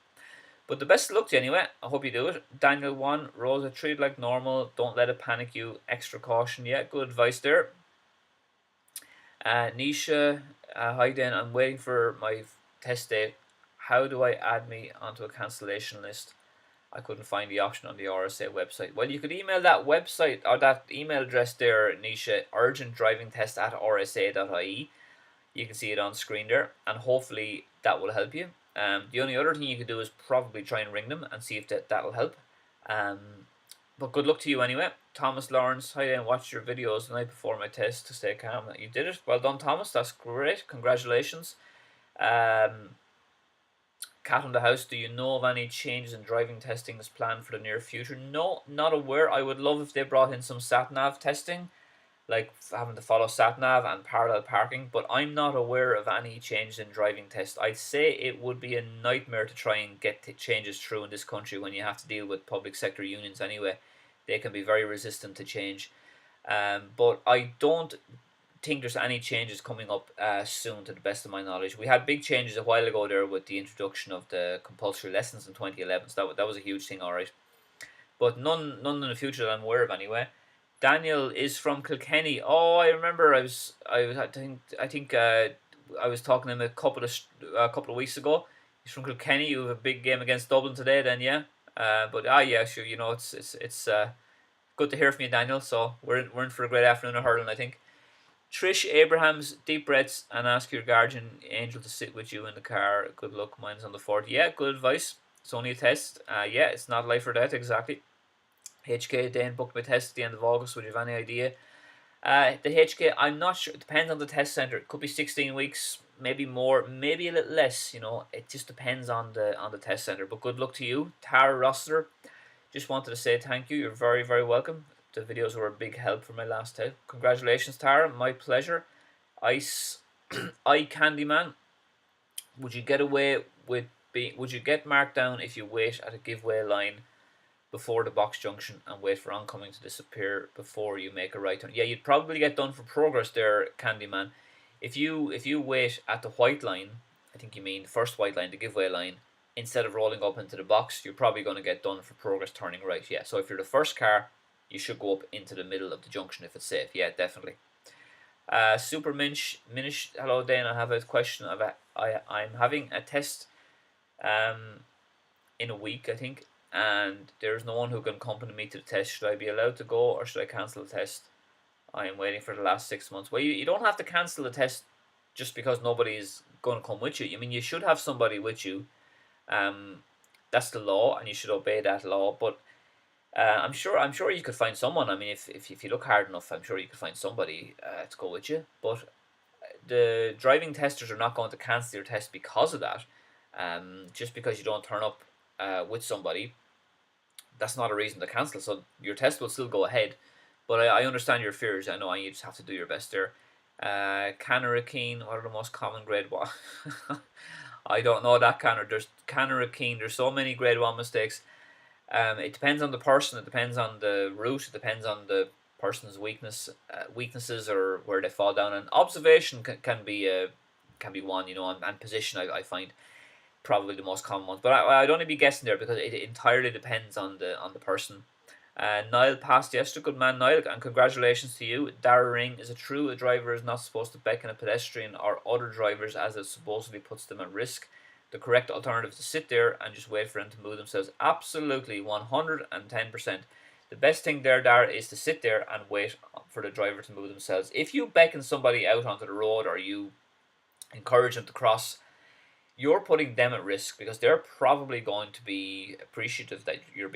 But the best of luck to you anyway. I hope you do it. Daniel 1, Rosa, treat it like normal, don't let it panic you, extra caution. Yeah, good advice there. Nisha, hi Dane, I'm waiting for my test date. How do I add me onto a cancellation list? I couldn't find the option on the RSA website. Well, you could email that website, or that email address there, Nisha, urgentdrivingtest@rsa.ie. You can see it on screen there, and hopefully that will help you. The only other thing you could do is probably try and ring them and see if that'll help. But good luck to you anyway. Thomas Lawrence, hi there, watched your videos the night before my test to stay calm. You did it. Well done, Thomas. That's great. Congratulations. Cat on the House, do you know of any changes in driving testing as planned for the near future? No, not aware. I would love if they brought in some sat-nav testing, like having to follow sat-nav and parallel parking, but I'm not aware of any changes in driving test. I'd say it would be a nightmare to try and get changes through in this country when you have to deal with public sector unions anyway. They can be very resistant to change. But I don't think there's any changes coming up soon, to the best of my knowledge. We had big changes a while ago there with the introduction of the compulsory lessons in 2011, so that was a huge thing, alright. But none in the future that I'm aware of anyway. Daniel is from Kilkenny. Oh, I remember. I think I was talking to him a couple of weeks ago. He's from Kilkenny. You have a big game against Dublin today, then, yeah. But yeah, sure. You know, it's good to hear from you, Daniel. So we're in for a great afternoon of hurling, I think. Trish Abrahams, deep breaths and ask your guardian angel to sit with you in the car. Good luck. Mine's on the 40. Yeah, good advice. It's only a test. Yeah, it's not life or death, exactly. HK, Dane booked my test at the end of August. Would you have any idea? The HK, I'm not sure. It depends on the test centre. It could be 16 weeks, maybe more, maybe a little less. You know, it just depends on the test centre. But good luck to you, Tara Rossler. Just wanted to say thank you. You're very, very welcome. The videos were a big help for my last test. Congratulations, Tara. My pleasure. Ice, Eye Candyman. Would you get marked down if you wait at a giveaway line before the box junction and wait for oncoming to disappear before you make a right turn? Yeah, you'd probably get done for progress there, Candyman. If you wait at the white line, I think you mean the first white line, the giveaway line, instead of rolling up into the box, you're probably going to get done for progress turning right. Yeah, so if you're the first car, you should go up into the middle of the junction if it's safe. Yeah, definitely. Super Minish, hello Dane, I have a question. I'm having a test in a week, I think, and there's no one who can accompany me to the test. Should I be allowed to go or should I cancel the test? I am waiting for the last 6 months. Well, you don't have to cancel the test just because nobody's going to come with you. I mean, you should have somebody with you. That's the law, and you should obey that law. But I'm sure you could find someone. I mean, if you look hard enough, I'm sure you could find somebody to go with you. But the driving testers are not going to cancel your test because of that. Just because you don't turn up with somebody, that's not a reason to cancel. So your test will still go ahead. But I understand your fears. I know, and you just have to do your best there. Canarachine, what are the most common grade 1? I don't know that, Canner. There's Canarachine. There's so many grade 1 mistakes. It depends on the person. It depends on the route. It depends on the person's weaknesses or where they fall down. And observation can be one, you know, and position. I find probably the most common ones. But I'd only be guessing there because it entirely depends on the person. Niall passed yesterday. Good man, Niall, and congratulations to you. Dara Ring, is it true a driver is not supposed to beckon a pedestrian or other drivers as it supposedly puts them at risk? The correct alternative is to sit there and just wait for them to move themselves. Absolutely, 110%. The best thing there, Dara, is to sit there and wait for the driver to move themselves. If you beckon somebody out onto the road or you encourage them to cross, you're putting them at risk because they're probably going to be appreciative that you're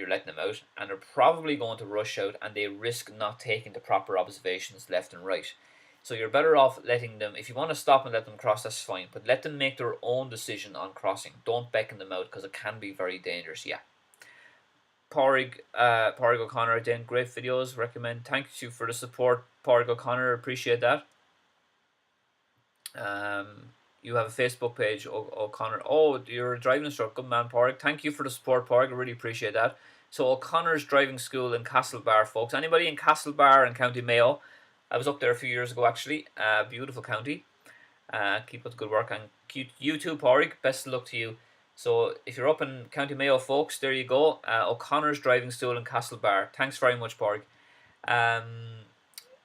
letting them out, and they're probably going to rush out, and they risk not taking the proper observations left and right. So you're better off letting them. If you want to stop and let them cross, that's fine, but let them make their own decision on crossing. Don't beckon them out because it can be very dangerous. Yeah. Pádraig O'Connor again, great videos, recommend. Thank you for the support, Pádraig O'Connor, appreciate that. You have a Facebook page, O'Connor. Oh, you're a driving instructor. Good man, Pádraig. Thank you for the support, Pádraig. I really appreciate that. So O'Connor's Driving School in Castlebar, folks. Anybody in Castlebar in County Mayo? I was up there a few years ago, actually. Beautiful county. Keep up the good work. And you too, Pádraig. Best of luck to you. So if you're up in County Mayo, folks, there you go. O'Connor's Driving School in Castlebar. Thanks very much, Pádraig.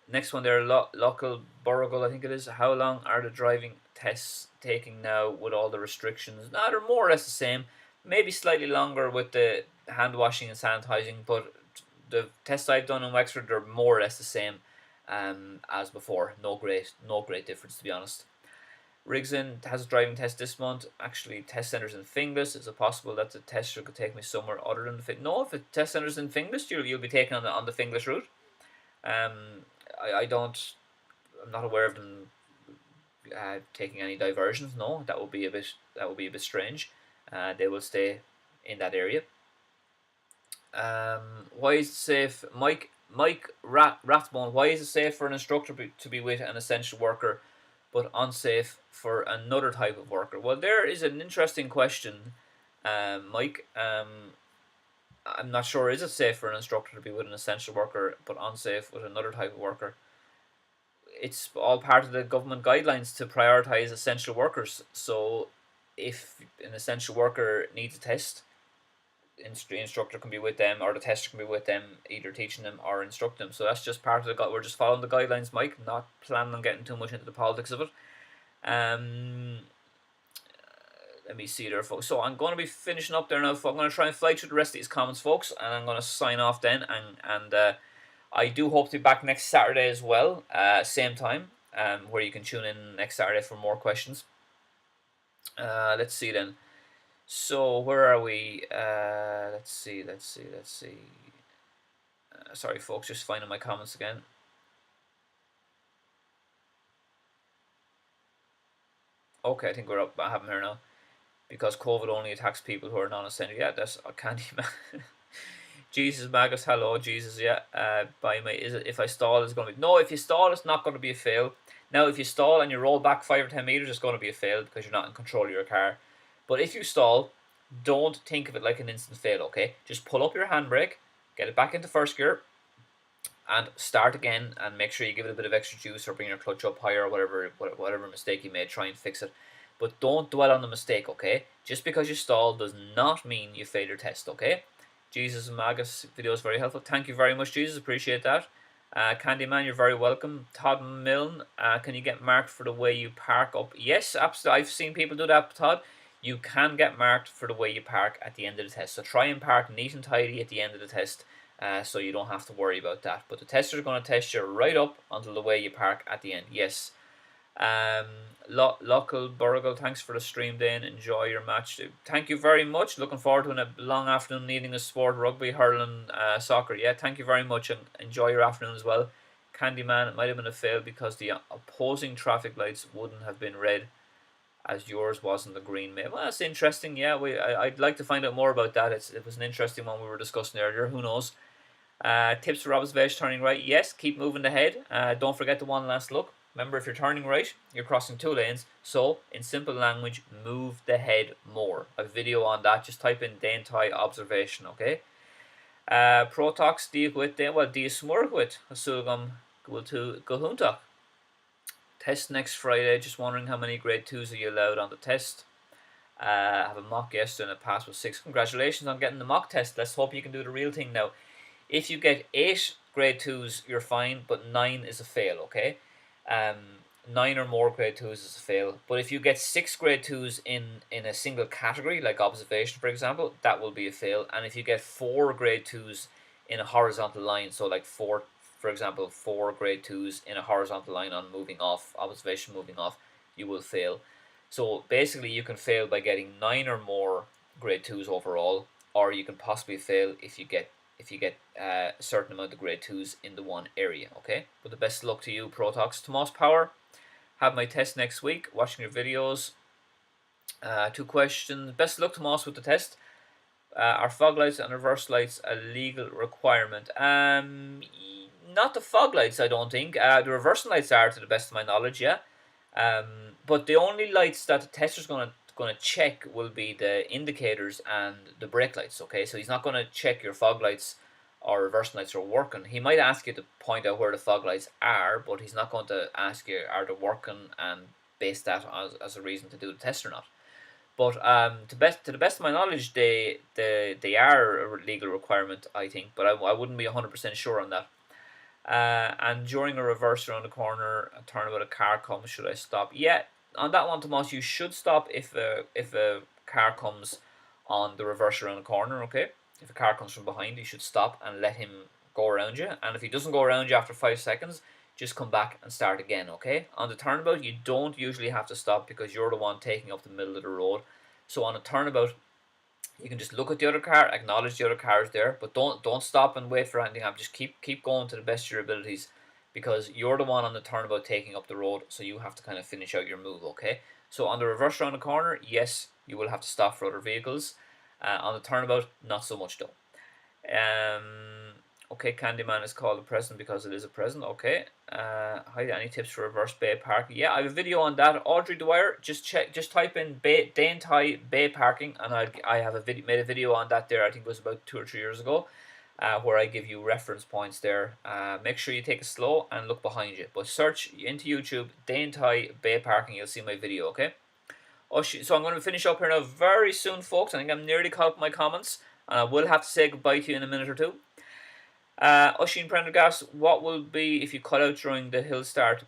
Next one there, local Burrigal, I think it is. How long are the driving tests taking now with all the restrictions? No, they're more or less the same. Maybe slightly longer with the hand washing and sanitizing, but the tests I've done in Wexford, they're more or less the same as before. No great difference, to be honest. Rigson has a driving test this month. Actually, test centres in Finglas. Is it possible that the tester could take me somewhere other than the Finglas? No, if the test centre's in Finglas, you'll be taken on the Finglas route. I'm not aware of them taking any diversions. No, that would be a bit strange. They will stay in that area. Why is it safe, Mike Rathbone? Why is it safe for an instructor to be with an essential worker, but unsafe for another type of worker? Well, there is an interesting question, Mike. I'm not sure, is it safe for an instructor to be with an essential worker but unsafe with another type of worker? it's all part of the government guidelines to prioritize essential workers. So if an essential worker needs a test, the instructor can be with them, or the tester can be with them, either teaching them or instructing them. So that's just part of the. We're just following the guidelines, Mike. Not planning on getting too much into the politics of it. Let me see there, folks. So I'm going to be finishing up there now. I'm going to try and fly through the rest of these comments, folks, and I'm going to sign off then. And I do hope to be back next Saturday as well, same time, where you can tune in next Saturday for more questions. Let's see then. So where are we? Let's see. Sorry, folks, just finding my comments again. Okay, I think we're up. I have them here now. Because COVID only attacks people who are non-essential. Yeah, that's a candy man. Jesus Magus, hello, Jesus, yeah. By my, is it if I stall, it's going to be no. If you stall, it's not going to be a fail. Now, if you stall and you roll back 5 or 10 meters, it's going to be a fail because you're not in control of your car. But if you stall, don't think of it like an instant fail. Okay, just pull up your handbrake, get it back into first gear, and start again. And make sure you give it a bit of extra juice or bring your clutch up higher, or whatever mistake you made. Try and fix it. But don't dwell on the mistake, okay? Just because you stalled does not mean you failed your test, okay? Jesus and Magus video is very helpful. Thank you very much, Jesus. Appreciate that. Candyman, you're very welcome. Todd Milne, can you get marked for the way you park up? Yes, absolutely. I've seen people do that, Todd. You can get marked for the way you park at the end of the test. So try and park neat and tidy at the end of the test, so you don't have to worry about that. But the tester is going to test you right up until the way you park at the end. Yes. Local Burgle, thanks for the stream, Dane. Enjoy your match. Thank you very much. Looking forward to a long afternoon evening of sport, rugby, hurling, soccer. Yeah, thank you very much, and enjoy your afternoon as well. Candyman, it might have been a fail because the opposing traffic lights wouldn't have been red, as yours wasn't the green. Well, that's interesting. Yeah, I'd like to find out more about that. It was an interesting one we were discussing earlier. Who knows? Tips for observation turning right. Yes, keep moving ahead. Don't forget the one last look. Remember, if you're turning right, you're crossing 2 lanes. So, in simple language, move the head more. A video on that. Just type in Dane Tyghe observation, okay? Protox, Tyghe, well, Tyghe smurgwit. Asugam, to Gahuntak. Test next Friday. Just wondering how many grade 2s are you allowed on the test. I have a mock yesterday and I passed with 6. Congratulations on getting the mock test. Let's hope you can do the real thing now. If you get 8 grade 2s, you're fine, but 9 is a fail, okay? 9 or more grade 2s is a fail. But if you get 6 grade 2s in a single category, like observation, for example, that will be a fail. And if you get 4 grade 2s in a horizontal line, so like 4, for example, 4 grade 2s in a horizontal line on moving off, observation moving off, you will fail. So basically, you can fail by getting 9 or more grade 2s overall, or you can possibly fail if you get a certain amount of grade 2s in the one area, okay? But the best of luck to you, Protox. Tomas Power, have my test next week, watching your videos. 2 questions. Best of luck, Tomas, with the test. Are fog lights and reverse lights a legal requirement? Not the fog lights, I don't think. The reversing lights are, to the best of my knowledge, yeah. But the only lights that the tester's going to check will be the indicators and the brake lights, okay? So he's not going to check your fog lights or reversing lights are working. He might ask you to point out where the fog lights are, but he's not going to ask you are they working and base that as a reason to do the test or not. But to the best of my knowledge, they are a legal requirement, I think, but I wouldn't be 100% sure on that. And during a reverse around the corner, a turnabout, a car comes, should I stop? Yeah, on that one, Tomas, you should stop if a car comes on the reverse around the corner, okay? If a car comes from behind, you should stop and let him go around you. And if he doesn't go around you after 5 seconds, just come back and start again, okay? On the turnabout, you don't usually have to stop because you're the one taking up the middle of the road. So on a turnabout, you can just look at the other car, acknowledge the other car is there, but don't stop and wait for anything. Just keep going to the best of your abilities, because you're the one on the turnabout taking up the road, so you have to kind of finish out your move, okay? So on the reverse around the corner, yes, you will have to stop for other vehicles. On the turnabout, not so much though. Okay, Candyman is called a present because it is a present. Okay. Hi, any tips for reverse bay parking? Yeah, I have a video on that. Audrey Dwyer, just type in Dane Tyghe bay parking, and I have made a video on that there. I think it was about 2 or 3 years ago. where I give you reference points there. Make sure you take it slow and look behind you. But search into YouTube, Dane Tyghe Bay Parking, you'll see my video, okay? So I'm going to finish up here now very soon, folks. I think I'm nearly caught up with my comments, and I will have to say goodbye to you in a minute or two. Oisin Prendergast, what will be if you cut out during the hill start?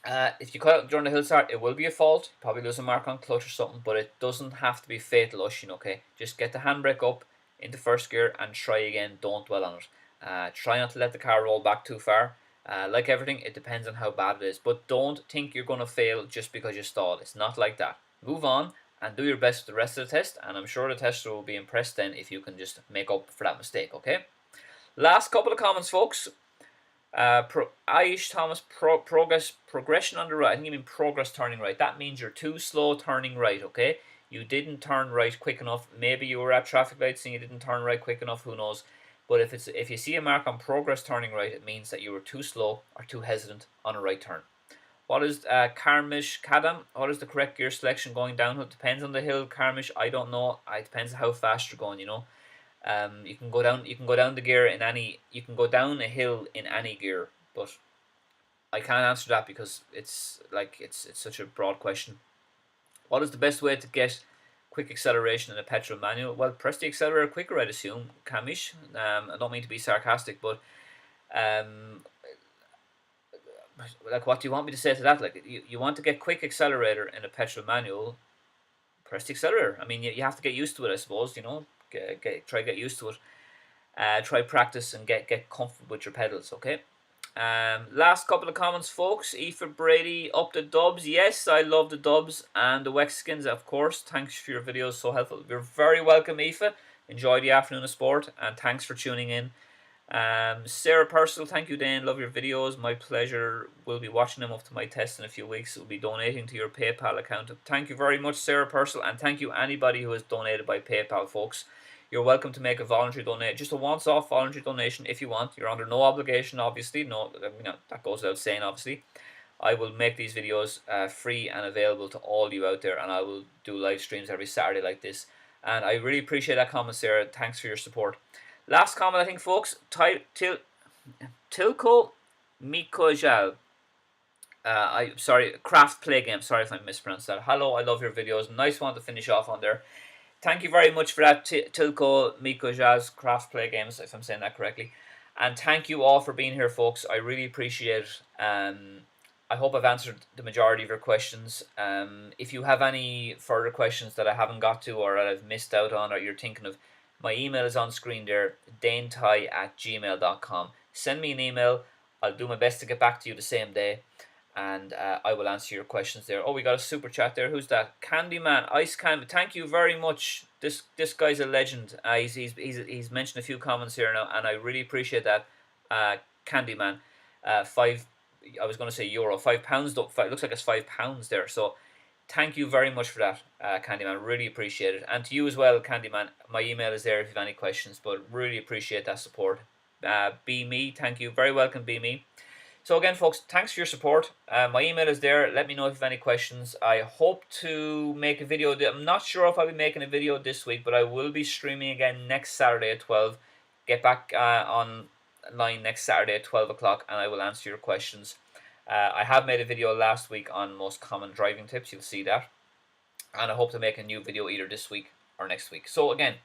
If you cut out during the hill start, it will be a fault. Probably lose a mark on clutch or something, but it doesn't have to be fatal, Oisin, okay? Just get the handbrake up into first gear and try again. Don't dwell on it. Try not to let the car roll back too far. Like everything, it depends on how bad it is. But don't think you're going to fail just because you stalled. It's not like that. Move on and do your best with the rest of the test, and I'm sure the tester will be impressed then if you can just make up for that mistake, okay? Last couple of comments, folks. Aish Thomas, progression on the right. I think you mean progress turning right. That means you're too slow turning right, okay? You didn't turn right quick enough. Maybe you were at traffic lights and you didn't turn right quick enough, who knows? But if you see a mark on progress turning right, it means that you were too slow or too hesitant on a right turn. What is Karmish Kadam? What is the correct gear selection going downhill? Depends on the hill, Karmish. I don't know. It depends how fast you're going, you know. You can go down the gear in any. You can go down a hill in any gear, but I can't answer that because it's such a broad question. What is the best way to get quick acceleration in a petrol manual? Well, press the accelerator quicker, I'd assume, Kamish. I don't mean to be sarcastic, but like, what do you want me to say to that? Like, you want to get quick accelerator in a petrol manual, press the accelerator. I mean, you have to get used to it, I suppose, you know. Try get used to it. Try practice and get comfortable with your pedals, okay? Last couple of comments, folks. Aoife Brady, up the dubs. Yes, I love the dubs and the Wexicans, of course. Thanks for your videos, so helpful. You're very welcome, Aoife. Enjoy the afternoon of sport, and thanks for tuning in. Sarah Purcell, thank you, Dane. Love your videos. My pleasure. We'll be watching them up to my test in a few weeks. We'll be donating to your PayPal account. Thank you very much, Sarah Purcell, and thank you anybody who has donated by PayPal, folks. You're welcome to make a voluntary donation, just a once-off voluntary donation if you want. You're under no obligation, obviously. No, that goes without saying, obviously. I will make these videos free and available to all you out there, and I will do live streams every Saturday like this. And I really appreciate that comment, Sarah. Thanks for your support. Last comment, I think, folks. Tilko Mikojal. Sorry, Craft Play Game. Sorry if I mispronounced that. Hello, I love your videos. Nice one to finish off on there. Thank you very much for that, Tilko Mikojaz Craft Play Games, if I'm saying that correctly. And thank you all for being here, folks. I really appreciate it. I hope I've answered the majority of your questions. If you have any further questions that I haven't got to or that I've missed out on or you're thinking of, my email is on screen there, danetyghe@gmail.com. Send me an email. I'll do my best to get back to you the same day, and I will answer your questions there. Oh, we got a super chat there. Who's that? Candyman, Ice Candy. Thank you very much. This guy's a legend. He's mentioned a few comments here now, and I really appreciate that. Candyman, I was going to say euro, £5 though. It looks like it's £5 there. So thank you very much for that, Candyman. Really appreciate it. And to you as well, Candyman. My email is there if you have any questions, but really appreciate that support. Be Me, thank you. Very welcome, Be Me. So again, folks, thanks for your support. My email is there. Let me know if you have any questions. I hope to make a video. I'm not sure if I'll be making a video this week, but I will be streaming again next Saturday at 12. Get back online next Saturday at 12 o'clock, and I will answer your questions. I have made a video last week on most common driving tips. You'll see that. And I hope to make a new video either this week or next week. So again,